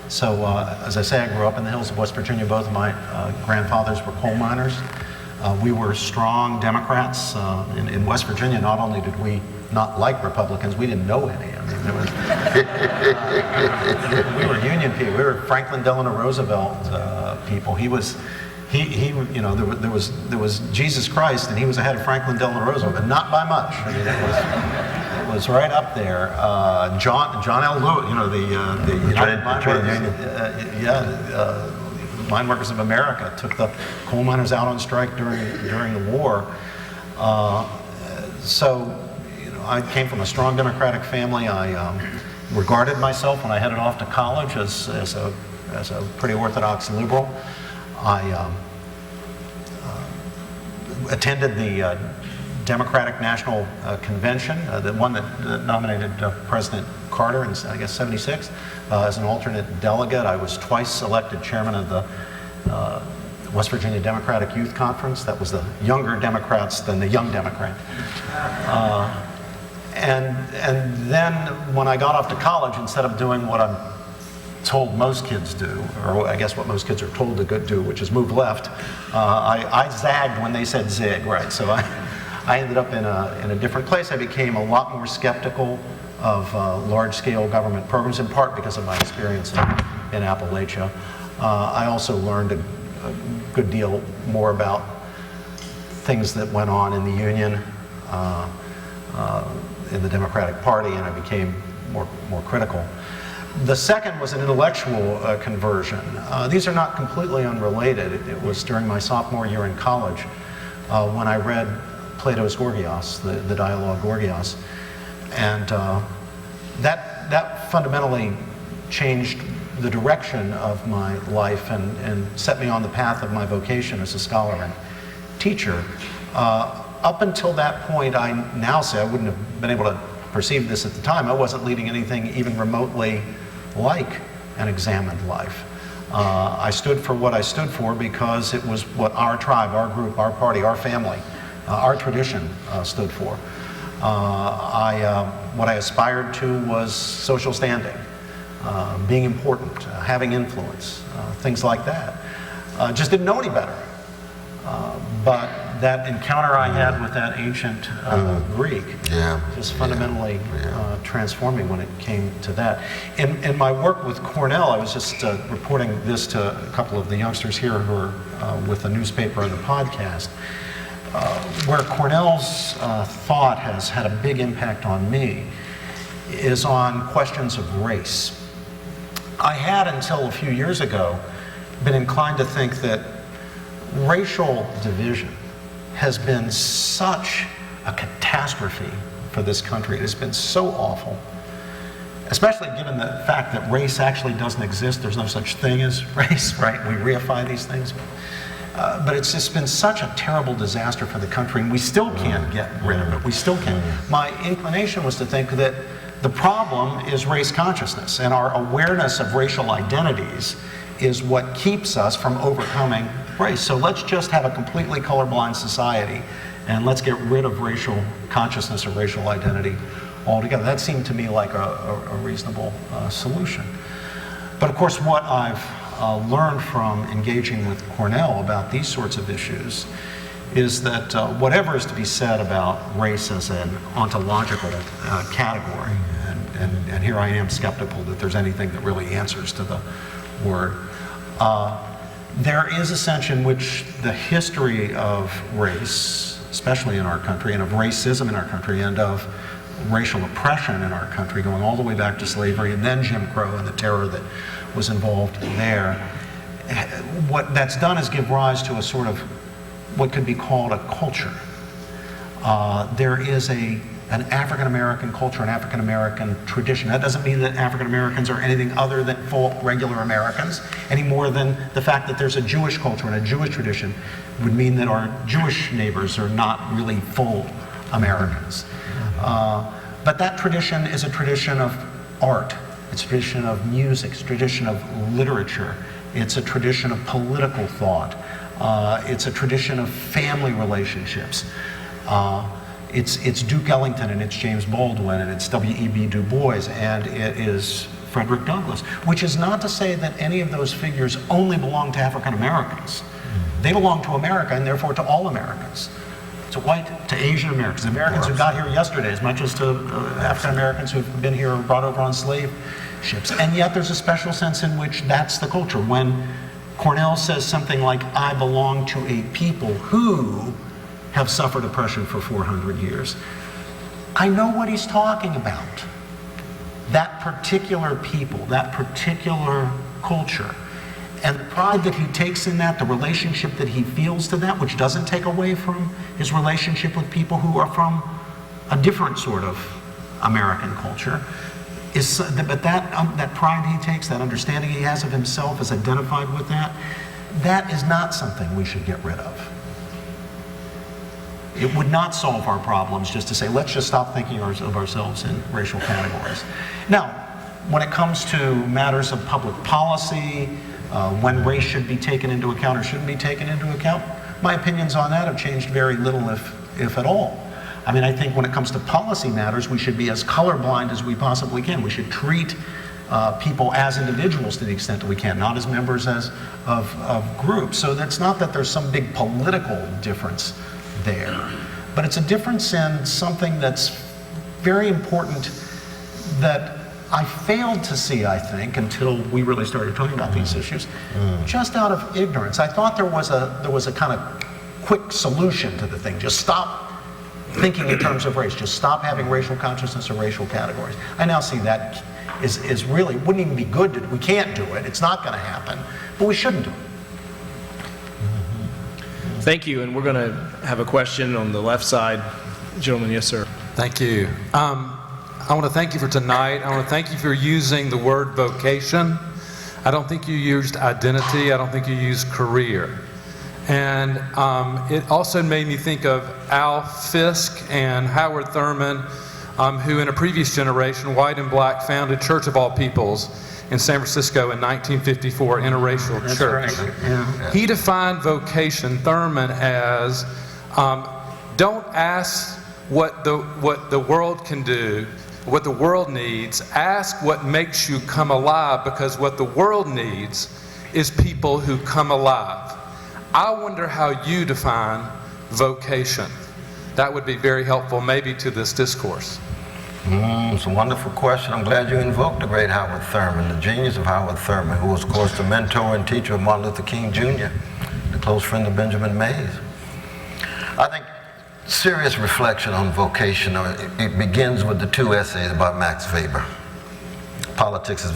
So as I say, I grew up in the hills of West Virginia. Both of my grandfathers were coal miners. We were strong Democrats in West Virginia. Not only did we not like Republicans, we didn't know any. I mean, there was we were Union people. We were Franklin Delano Roosevelt people. There was Jesus Christ, and he was ahead of Franklin Delano Roosevelt, but not by much. I mean, it was right up there. John L. Lewis, the United Mine Workers of America took the coal miners out on strike during the war. I came from a strong Democratic family. I regarded myself when I headed off to college as a pretty orthodox liberal. I attended the Democratic National Convention, the one that nominated President Carter in, I guess, '76, as an alternate delegate. I was twice elected chairman of the West Virginia Democratic Youth Conference. That was the younger Democrats than the young Democrat. And then when I got off to college, instead of doing what I'm told most kids do, or I guess what most kids are told to do, which is move left, I zagged when they said zig, right? So I ended up in a different place. I became a lot more skeptical of large-scale government programs, in part because of my experience in Appalachia. I also learned a good deal more about things that went on in the Union, in the Democratic Party, and I became more critical. The second was an intellectual conversion. These are not completely unrelated. It was during my sophomore year in college when I read Plato's Gorgias, the dialogue Gorgias, and that fundamentally changed the direction of my life and set me on the path of my vocation as a scholar and teacher. Up until that point, I now say I wouldn't have been able to perceive this at the time. I wasn't leading anything even remotely like an examined life. I stood for what I stood for because it was what our tribe, our group, our party, our family, our tradition stood for. What I aspired to was social standing, being important, having influence, things like that. Just didn't know any better. But that encounter I had with that ancient Greek just fundamentally transformed me when it came to that. In my work with Cornel, I was just reporting this to a couple of the youngsters here who are with the newspaper and the podcast, where Cornel's thought has had a big impact on me is on questions of race. I had, until a few years ago, been inclined to think that racial division has been such a catastrophe for this country. It has been so awful, especially given the fact that race actually doesn't exist. There's no such thing as race, right? We reify these things. But it's just been such a terrible disaster for the country, and we still can't get rid of it. We still can't. My inclination was to think that the problem is race consciousness, and our awareness of racial identities is what keeps us from overcoming race. So let's just have a completely colorblind society, and let's get rid of racial consciousness or racial identity altogether. That seemed to me like a reasonable solution. But of course, what I've learned from engaging with Cornel about these sorts of issues is that whatever is to be said about race as an ontological category, and here I am skeptical that there's anything that really answers to the word, there is a sense in which the history of race, especially in our country, and of racism in our country, and of racial oppression in our country, going all the way back to slavery and then Jim Crow and the terror that was involved there, what that's done is give rise to a sort of what could be called a culture. There is an African-American culture, an African-American tradition. That doesn't mean that African-Americans are anything other than full regular Americans, any more than the fact that there's a Jewish culture and a Jewish tradition would mean that our Jewish neighbors are not really full Americans. But that tradition is a tradition of art. It's a tradition of music. It's a tradition of literature. It's a tradition of political thought. It's a tradition of family relationships. It's Duke Ellington, and it's James Baldwin, and it's W.E.B. Du Bois, and it is Frederick Douglass, which is not to say that any of those figures only belong to African Americans. They belong to America, and therefore to all Americans. To white, to Asian Americans, Americans who got here yesterday, as much as to African Americans who've been here or brought over on slave ships. And yet there's a special sense in which that's the culture. When Cornel says something like, I belong to a people who have suffered oppression for 400 years, I know what he's talking about. That particular people, that particular culture. And the pride that he takes in that, the relationship that he feels to that, which doesn't take away from his relationship with people who are from a different sort of American culture, but that pride he takes, that understanding he has of himself, is identified with that. That is not something we should get rid of. It would not solve our problems just to say, let's just stop thinking of ourselves in racial categories. Now, when it comes to matters of public policy, when race should be taken into account or shouldn't be taken into account, my opinions on that have changed very little, if at all. I mean, I think when it comes to policy matters, we should be as colorblind as we possibly can. We should treat people as individuals to the extent that we can, not as members of groups. So that's not that there's some big political difference there, but it's a difference in something that's very important that I failed to see, I think, until we really started talking about these issues, just out of ignorance. I thought there was a kind of quick solution to the thing. Just stop thinking in terms of race. Just stop having racial consciousness or racial categories. I now see that is really, wouldn't even be good to do. We can't do it. It's not going to happen. But we shouldn't do it. Thank you, and we're going to have a question on the left side. Gentlemen, yes, sir. Thank you. I want to thank you for tonight. I want to thank you for using the word vocation. I don't think you used identity. I don't think you used career. And it also made me think of Al Fisk and Howard Thurman, who in a previous generation, white and black, founded Church of All Peoples in San Francisco in 1954, interracial church. Right. Yeah. He defined vocation, Thurman, as don't ask what the world can do, what the world needs. Ask what makes you come alive, because what the world needs is people who come alive. I wonder how you define vocation. That would be very helpful maybe to this discourse. It's a wonderful question. I'm glad you invoked the great Howard Thurman, the genius of Howard Thurman, who was, of course, the mentor and teacher of Martin Luther King Jr., the close friend of Benjamin Mays. I think serious reflection on vocation, it begins with the two essays about Max Weber. Politics as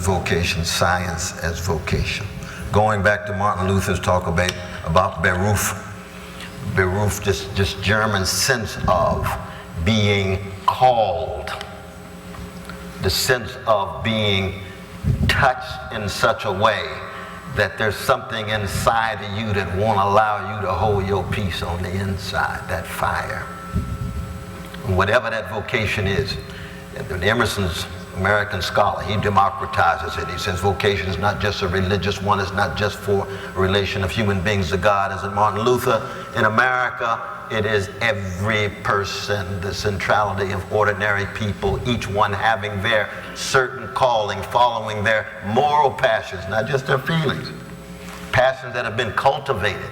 vocation, science as vocation. Going back to Martin Luther's talk about Beruf, just German sense of being called, the sense of being touched in such a way that there's something inside of you that won't allow you to hold your peace on the inside, that fire. Whatever that vocation is, Emerson's American scholar, he democratizes it. He says vocation is not just a religious one, it's not just for a relation of human beings to God, as in Martin Luther. In America, it is every person, the centrality of ordinary people, each one having their certain calling, following their moral passions, not just their feelings. Passions that have been cultivated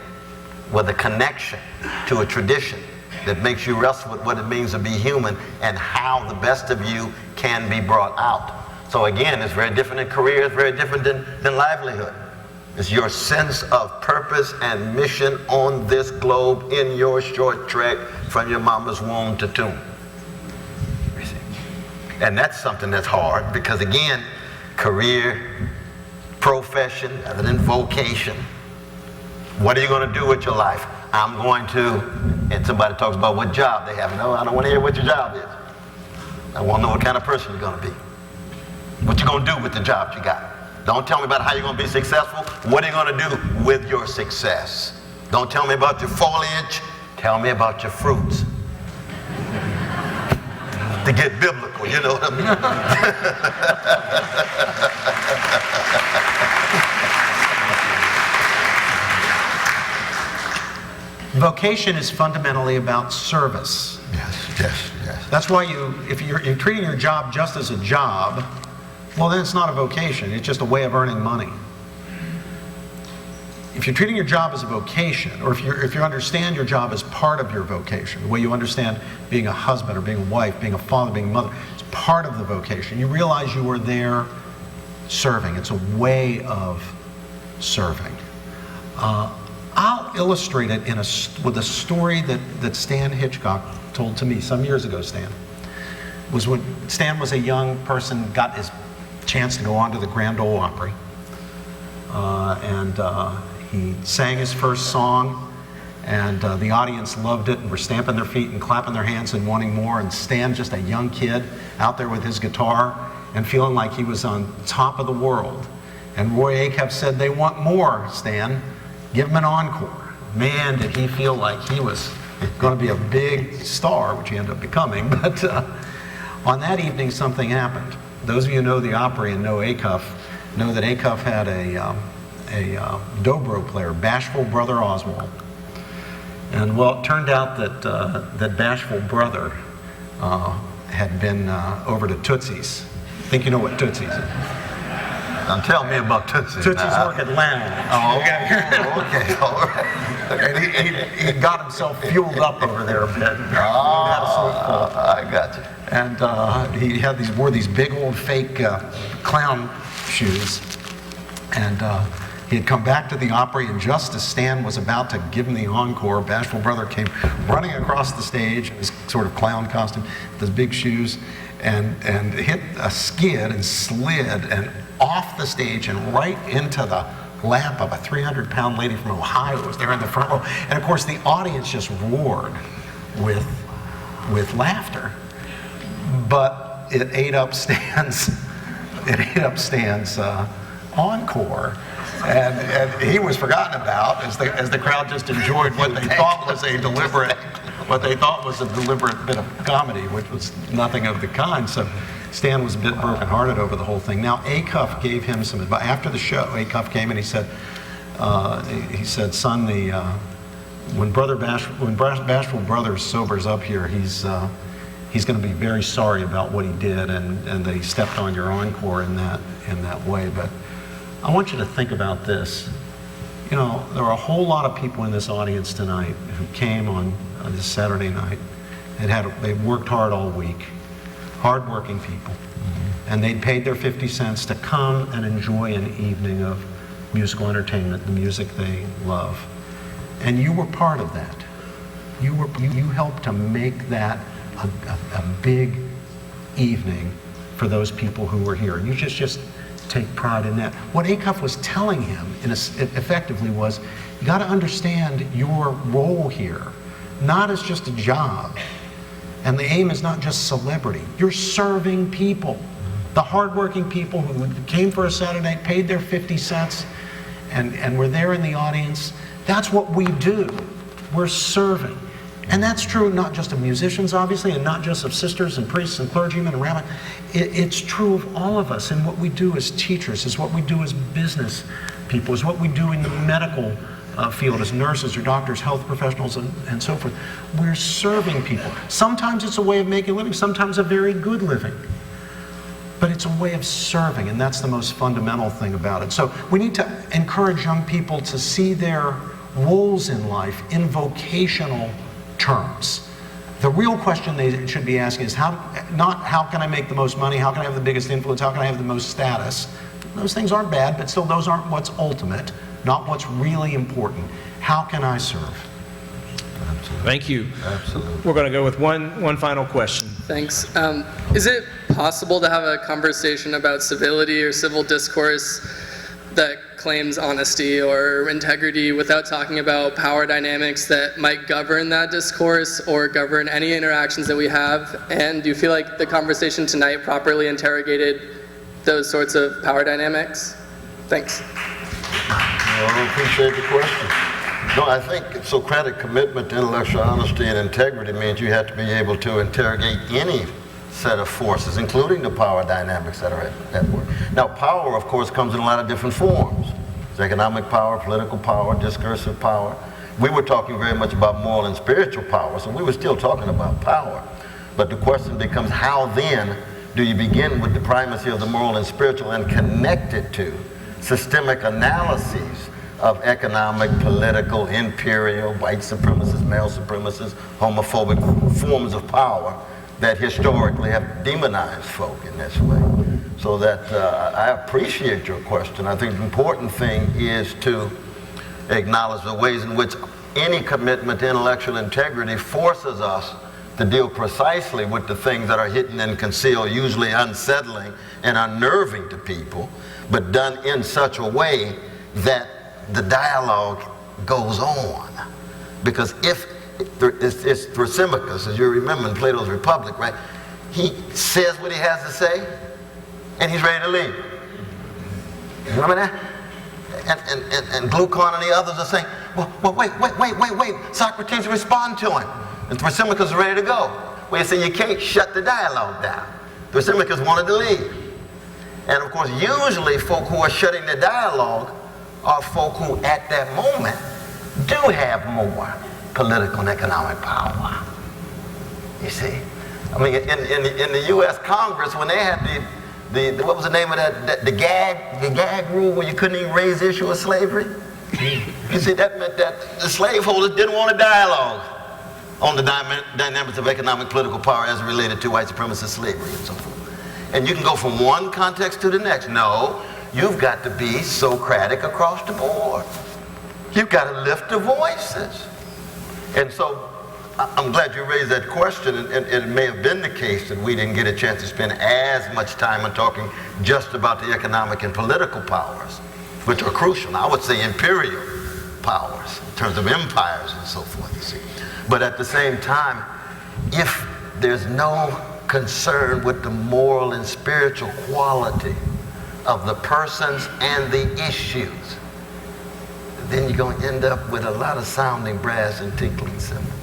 with a connection to a tradition that makes you wrestle with what it means to be human and how the best of you can be brought out. So again, it's very different in career, it's very different than livelihood. It's your sense of purpose and mission on this globe in your short trek from your mama's womb to tomb. You see? And that's something that's hard because again, career, profession, other than vocation. What are you going to do with your life? I'm going to, and somebody talks about what job they have. No, I don't want to hear what your job is. I want to know what kind of person you're going to be. What you're going to do with the job you got. Don't tell me about how you're going to be successful. What are you going to do with your success? Don't tell me about your foliage. Tell me about your fruits. To get biblical, you know what I mean? Vocation is fundamentally about service. Yes. That's why if you're treating your job just as a job, well, then it's not a vocation. It's just a way of earning money. If you're treating your job as a vocation, or if you understand your job as part of your vocation, the way you understand being a husband or being a wife, being a father, being a mother, it's part of the vocation. You realize you are there serving. It's a way of serving. I'll illustrate it with a story that Stan Hitchcock told to me some years ago. Stan was when Stan was a young person, got his chance to go on to the Grand Ole Opry, and he sang his first song, and the audience loved it and were stamping their feet and clapping their hands and wanting more. And Stan, just a young kid, out there with his guitar and feeling like he was on top of the world. And Roy Acuff said, "They want more, Stan. Give him an encore." Man, did he feel like he was going to be a big star, which he ended up becoming. But on that evening, something happened. Those of you who know the Opry and know Acuff know that Acuff had a dobro player, Bashful Brother Oswald. And well, it turned out that Bashful Brother had been over to Tootsie's. I think you know what Tootsie's is. Now tell me about Tootsie's. Tootsie's work at Lounge. Oh, okay, all right. And he got himself fueled up over there a bit. I got you. And he had wore these big old fake clown shoes. And He had come back to the Opry, and just as Stan was about to give him the encore, Bashful Brother came running across the stage in his sort of clown costume, with his big shoes, and hit a skid and slid and off the stage and right into the lap of a 300-pound lady from Ohio who was there in the front row. And of course, the audience just roared with laughter. But it ate up Stan's encore. And he was forgotten about as the crowd just enjoyed what they thought was a deliberate bit of comedy, which was nothing of the kind. So Stan was a bit brokenhearted over the whole thing. Now Acuff gave him some advice after the show. Acuff came and he said, "Son, when Bashful Brothers sobers up here, he's going to be very sorry about what he did and that he stepped on your encore in that way. But I want you to think about this. You know, there are a whole lot of people in this audience tonight who came on this Saturday night and they worked hard all week, hard-working people, and they'd paid their 50 cents to come and enjoy an evening of musical entertainment, the music they love. And you were part of that. You helped to make that a big evening for those people who were here. You just take pride in that. What Acuff was telling him effectively was, you got to understand your role here, not as just a job. And the aim is not just celebrity. You're serving people. The hardworking people who came for a Saturday night, paid their 50 cents, and were there in the audience. That's what we do. We're serving. And that's true not just of musicians, obviously, and not just of sisters and priests and clergymen and rabbis. It's true of all of us, and what we do as teachers, is what we do as business people, is what we do in the medical field as nurses or doctors, health professionals, and so forth. We're serving people. Sometimes it's a way of making a living, sometimes a very good living. But it's a way of serving, and that's the most fundamental thing about it. So we need to encourage young people to see their roles in life in vocational terms. The real question they should be asking is not how can I make the most money, how can I have the biggest influence, how can I have the most status. Those things aren't bad, but still those aren't what's ultimate, not what's really important. How can I serve? Absolutely. Thank you. Absolutely. We're going to go with one final question. Thanks. Is it possible to have a conversation about civility or civil discourse that claims honesty or integrity without talking about power dynamics that might govern that discourse or govern any interactions that we have? And do you feel like the conversation tonight properly interrogated those sorts of power dynamics? Thanks. Well, I appreciate the question. No, I think Socratic commitment to intellectual honesty and integrity means you have to be able to interrogate any set of forces, including the power dynamics that are at work. Now, power, of course, comes in a lot of different forms. It's economic power, political power, discursive power. We were talking very much about moral and spiritual power, so we were still talking about power. But the question becomes, how then do you begin with the primacy of the moral and spiritual and connect it to systemic analyses of economic, political, imperial, white supremacist, male supremacist, homophobic forms of power that historically have demonized folk in this way. So that I appreciate your question. I think the important thing is to acknowledge the ways in which any commitment to intellectual integrity forces us to deal precisely with the things that are hidden and concealed, usually unsettling and unnerving to people, but done in such a way that the dialogue goes on. Because if it's Thrasymachus, as you remember in Plato's Republic, right? He says what he has to say, and he's ready to leave. Remember that? And Glaucon and the others are saying, well, wait. Socrates respond to him. And Thrasymachus is ready to go. Well, you see, you can't shut the dialogue down. Thrasymachus wanted to leave. And of course, usually folk who are shutting the dialogue are folk who at that moment do have more political and economic power. You see? I mean, in the U.S. Congress, when they had the what was the name of that, the gag rule where you couldn't even raise the issue of slavery? You see, that meant that the slaveholders didn't want a dialogue on the dynamics of economic political power as related to white supremacist slavery and so forth. And you can go from one context to the next. No, you've got to be Socratic across the board. You've got to lift the voices. And so I'm glad you raised that question, and it may have been the case that we didn't get a chance to spend as much time on talking just about the economic and political powers, which are crucial. I would say imperial powers in terms of empires and so forth, you see. But at the same time, if there's no concern with the moral and spiritual quality of the persons and the issues, then you're going to end up with a lot of sounding brass and tinkling cymbals.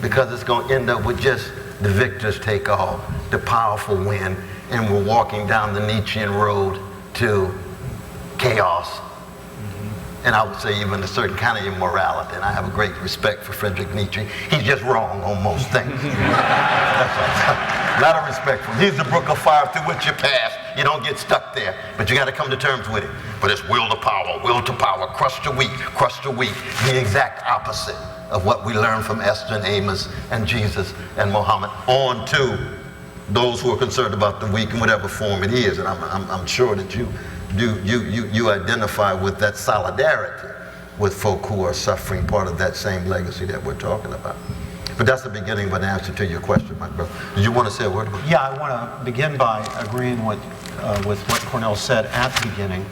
Because it's going to end up with just the victors take all, the powerful win, and we're walking down the Nietzschean road to chaos. And I would say even a certain kind of immorality. And I have a great respect for Friedrich Nietzsche. He's just wrong on most things. That's all. A lot of respect for him. He's the brook of fire through which you pass. You don't get stuck there, but you got to come to terms with it. But it's will to power, crush the weak, the exact opposite of what we learned from Esther and Amos and Jesus and Muhammad, on to those who are concerned about the weak in whatever form it is. And I'm sure that you identify with that solidarity with folk who are suffering part of that same legacy that we're talking about. But that's the beginning of an answer to your question, my brother. Did you want to say a word about it? Yeah, I want to begin by agreeing with what Cornel said at the beginning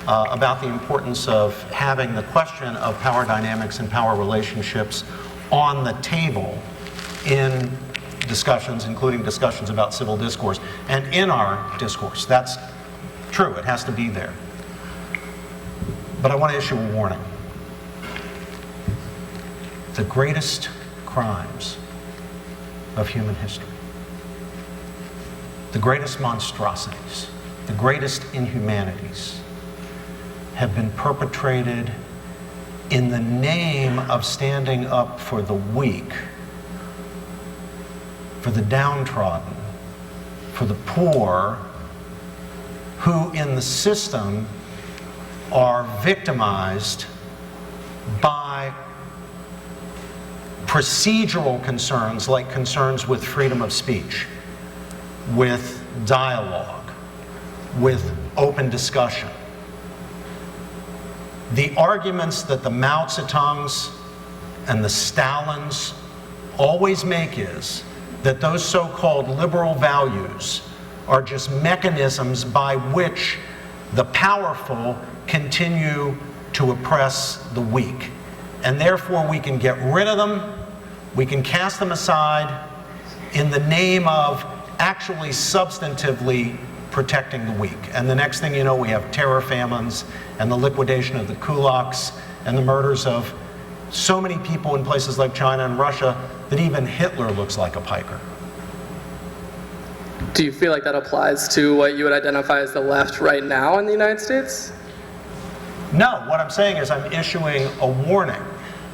about the importance of having the question of power dynamics and power relationships on the table in discussions, including discussions about civil discourse, and in our discourse. That's true, it has to be there. But I want to issue a warning. The greatest crimes of human history, the greatest monstrosities, the greatest inhumanities have been perpetrated in the name of standing up for the weak, for the downtrodden, for the poor, who in the system are victimized by procedural concerns like concerns with freedom of speech, with dialogue, with open discussion. The arguments that the Mao Zedongs and the Stalins always make is that those so-called liberal values are just mechanisms by which the powerful continue to oppress the weak. And therefore we can get rid of them, we can cast them aside in the name of actually substantively protecting the weak. And the next thing you know, we have terror famines and the liquidation of the kulaks and the murders of so many people in places like China and Russia that even Hitler looks like a piker. Do you feel like that applies to what you would identify as the left right now in the United States? No, what I'm saying is I'm issuing a warning.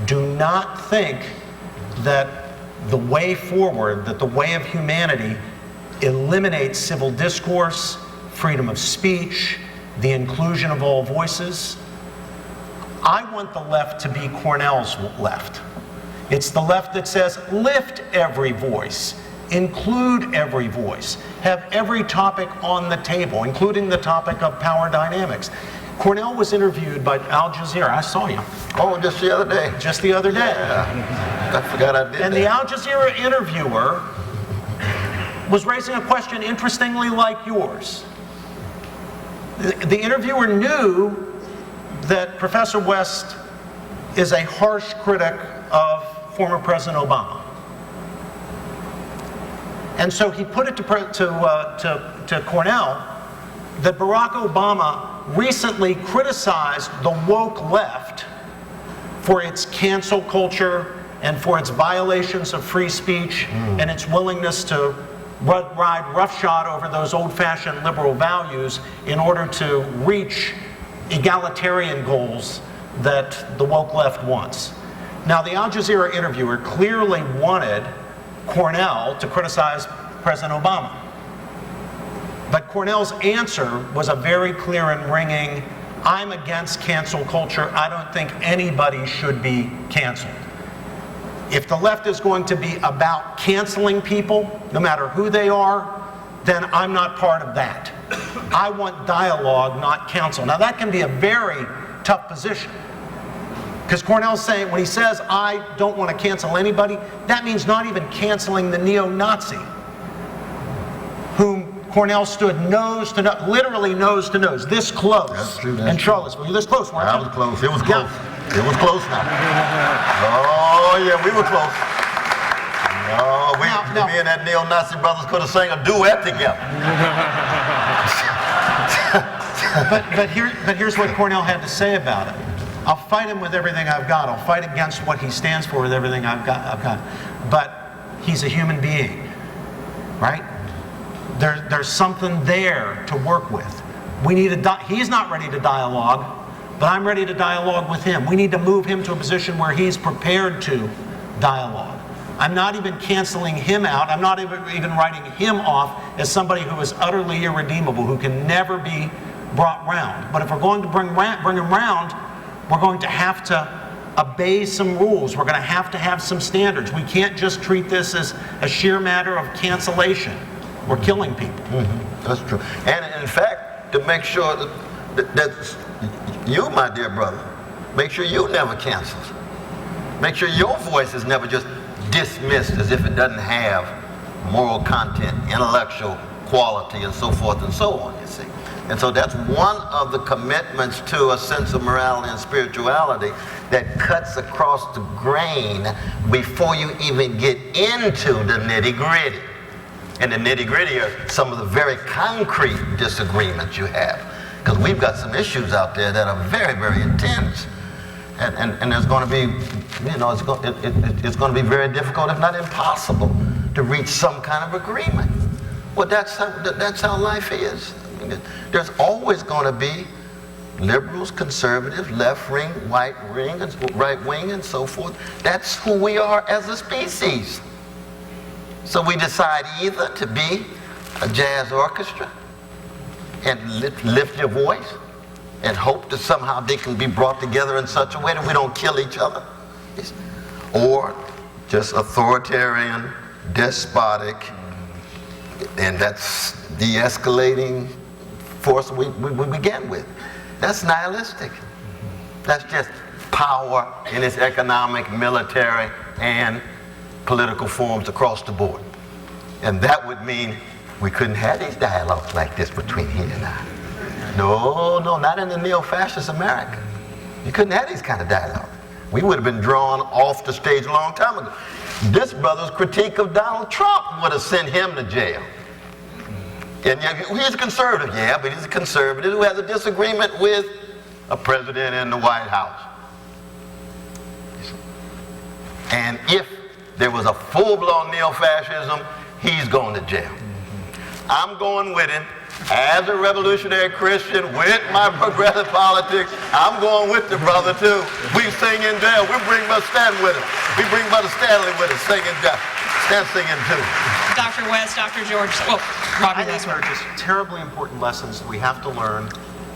Do not think that the way forward, that the way of humanity eliminates civil discourse, freedom of speech, the inclusion of all voices. I want the left to be Cornel's left. It's the left that says, lift every voice, include every voice, have every topic on the table, including the topic of power dynamics. Cornel was interviewed by Al Jazeera. I saw you. Oh, just the other day. Just the other day. Yeah. I forgot I did and that. The Al Jazeera interviewer was raising a question interestingly like yours. The interviewer knew that Professor West is a harsh critic of former President Obama. And so he put it to Cornel that Barack Obama recently criticized the woke left for its cancel culture and for its violations of free speech and its willingness to ride roughshod over those old-fashioned liberal values in order to reach egalitarian goals that the woke left wants. Now, the Al Jazeera interviewer clearly wanted Cornel to criticize President Obama. But Cornel's answer was a very clear and ringing, I'm against cancel culture. I don't think anybody should be canceled. If the left is going to be about canceling people, no matter who they are, then I'm not part of that. I want dialogue, not counsel. Now that can be a very tough position. Because Cornel's saying, when he says, I don't want to cancel anybody, that means not even canceling the neo-Nazi, whom Cornel stood nose to nose, literally nose to nose, this close. That's true, in Charlottesville. You're this close, weren't you? I was close. It was close. Yeah. It was close now. Oh, yeah, we were close. Oh, me and that neo-Nazi brothers could have sang a duet together. but here's what Cornel had to say about it. I'll fight him with everything I've got. I'll fight against what he stands for with everything I've got. But he's a human being, right? There's something there to work with. He's not ready to dialogue, but I'm ready to dialogue with him. We need to move him to a position where he's prepared to dialogue. I'm not even canceling him out. I'm not even writing him off as somebody who is utterly irredeemable, who can never be brought round. But if we're going to bring him round, we're going to have to obey some rules. We're going to have some standards. We can't just treat this as a sheer matter of cancellation. We're killing people. Mm-hmm. That's true. And in fact, to make sure that you, my dear brother, make sure you never cancel. Make sure your voice is never just dismissed as if it doesn't have moral content, intellectual quality, and so forth and so on, you see. And so that's one of the commitments to a sense of morality and spirituality that cuts across the grain before you even get into the nitty-gritty. And the nitty-gritty are some of the very concrete disagreements you have. Because we've got some issues out there that are very, very intense. And there's going to be, it's going to be very difficult, if not impossible, to reach some kind of agreement. Well, that's how life is. I mean, there's always going to be liberals, conservatives, left wing, right wing, and so forth. That's who we are as a species. So we decide either to be a jazz orchestra and lift your voice and hope that somehow they can be brought together in such a way that we don't kill each other, or just authoritarian, despotic, and that's de-escalating force we began with. That's nihilistic. That's just power in its economic, military, and political forms across the board. And that would mean we couldn't have these dialogues like this between he and I. No, not in the neo-fascist America. You couldn't have these kind of dialogue. We would have been drawn off the stage a long time ago. This brother's critique of Donald Trump would have sent him to jail. And he's a conservative, yeah, but he's a conservative who has a disagreement with a president in the White House. And if there was a full-blown neo-fascism, he's going to jail. I'm going with him. As a revolutionary Christian with my progressive politics, I'm going with the brother too. We sing in jail. We bring Brother Stan with us. We bring Brother Stanley with us, singing too. Dr. West, Dr. George, Robbie, I think there are just terribly important lessons that we have to learn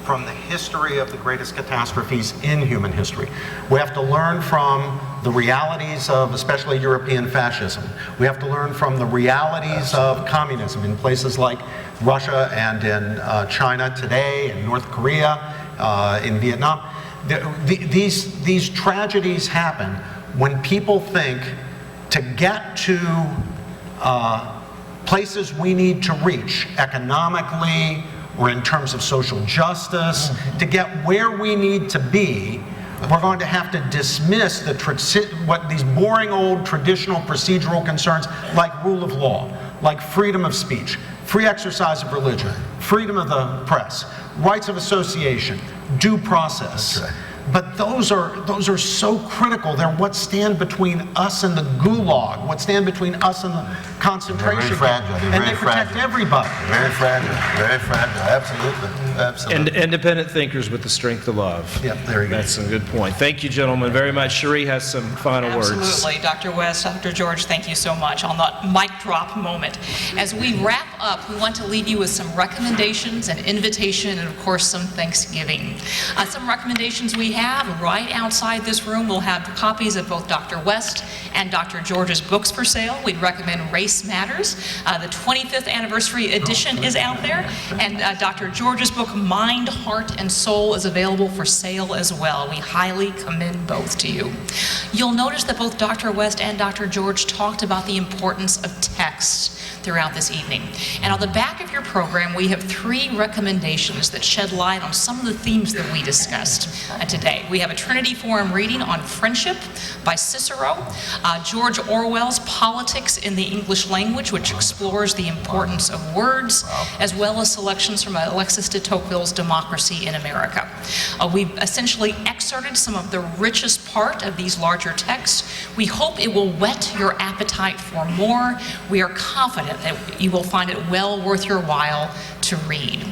from the history of the greatest catastrophes in human history. We have to learn from the realities of especially European fascism. We have to learn from the realities of communism in places like Russia and in China today, in North Korea, in Vietnam. These tragedies happen when people think to get to places we need to reach economically, or in terms of social justice, to get where we need to be, we're going to have to dismiss these boring old traditional procedural concerns like rule of law, like freedom of speech, free exercise of religion, freedom of the press, rights of association, due process. That's right. But those are so critical. They're what stand between us and the gulag, what stand between us and the concentration camp. And they protect everybody. Very fragile, absolutely. And independent thinkers with the strength of love. Yep, there you go. That's a good point. Thank you, gentlemen, very much. Cherie has some final words. Absolutely. Dr. West, Dr. George, thank you so much on that mic drop moment. As we wrap up, we want to leave you with some recommendations, an invitation, and of course some Thanksgiving. Some recommendations we have. have right outside this room, we'll have copies of both Dr. West and Dr. George's books for sale. We'd recommend Race Matters. The 25th anniversary edition is out there, and Dr. George's book, Mind, Heart, and Soul, is available for sale as well. We highly commend both to you. You'll notice that both Dr. West and Dr. George talked about the importance of text throughout this evening. And on the back of your program, we have 3 recommendations that shed light on some of the themes that we discussed today. We have a Trinity Forum reading on friendship by Cicero, George Orwell's Politics in the English Language, which explores the importance of words, as well as selections from Alexis de Tocqueville's Democracy in America. We've essentially excerpted some of the richest part of these larger texts. We hope it will whet your appetite for more. We are confident that you will find it well worth your while to read.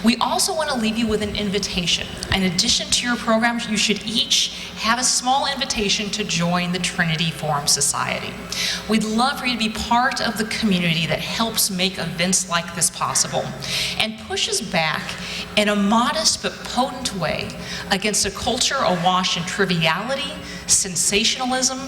We also want to leave you with an invitation. In addition to your programs, you should each have a small invitation to join the Trinity Forum Society. We'd love for you to be part of the community that helps make events like this possible and pushes back in a modest but potent way against a culture awash in triviality, sensationalism,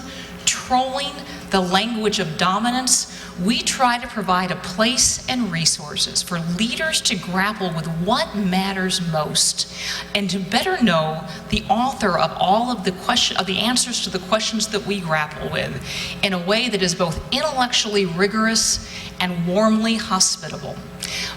trolling, the language of dominance. We try to provide a place and resources for leaders to grapple with what matters most and to better know the author of all of the answers to the questions that we grapple with in a way that is both intellectually rigorous and warmly hospitable.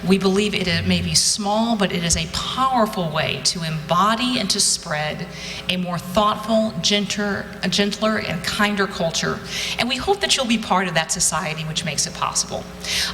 We believe it may be small, but it is a powerful way to embody and to spread a more thoughtful, gentler, and kinder culture. And we hope that you'll be part of that society, which makes it possible.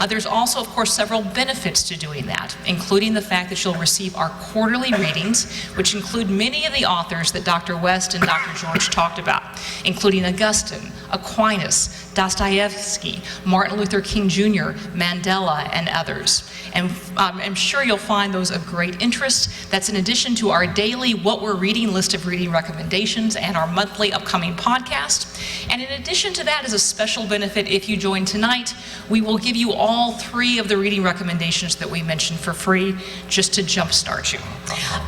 There's also, of course, several benefits to doing that, including the fact that you'll receive our quarterly readings, which include many of the authors that Dr. West and Dr. George talked about, including Augustine, Aquinas, Dostoevsky, Martin Luther King Jr., Mandela, and others. And I'm sure you'll find those of great interest. That's in addition to our daily What We're Reading list of reading recommendations and our monthly upcoming podcast. And in addition to that, as a special benefit, if you join tonight, we will give you all 3 of the reading recommendations that we mentioned for free, just to jumpstart you.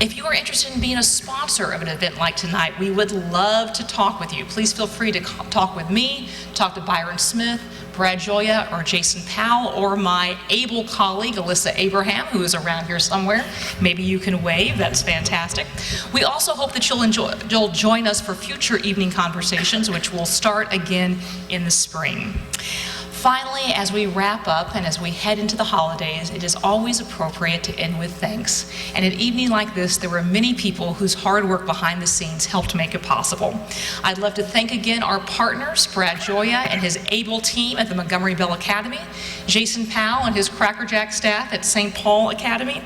If you are interested in being a sponsor of an event like tonight, we would love to talk with you. Please feel free to talk with me, talk to Byron Smith, Brad Joya, or Jason Powell, or my able colleague, Alyssa Abraham, who is around here somewhere. Maybe you can wave, that's fantastic. We also hope that you'll join us for future evening conversations, which will start again in the spring. Finally, as we wrap up and as we head into the holidays, it is always appropriate to end with thanks. And at an evening like this, there were many people whose hard work behind the scenes helped make it possible. I'd love to thank again our partners, Brad Joya and his able team at the Montgomery Bell Academy, Jason Powell and his Cracker Jack staff at St. Paul Academy,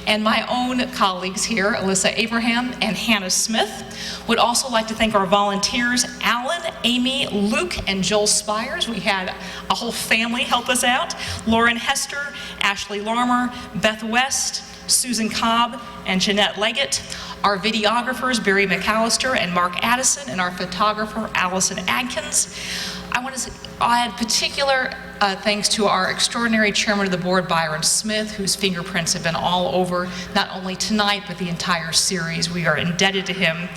and my own colleagues here, Alyssa Abraham and Hannah Smith. Would also like to thank our volunteers, Alan, Amy, Luke, and Joel Spires. We had a whole family help us out. Lauren Hester, Ashley Larmer, Beth West, Susan Cobb, and Jeanette Leggett. Our videographers, Barry McAllister and Mark Addison, and our photographer, Allison Adkins. I want to add particular thanks to our extraordinary chairman of the board, Byron Smith, whose fingerprints have been all over not only tonight, but the entire series. We are indebted to him.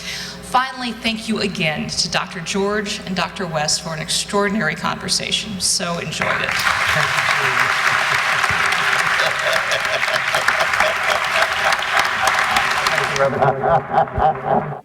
Finally, thank you again to Dr. George and Dr. West for an extraordinary conversation. So enjoyed it. Thank you, Reverend.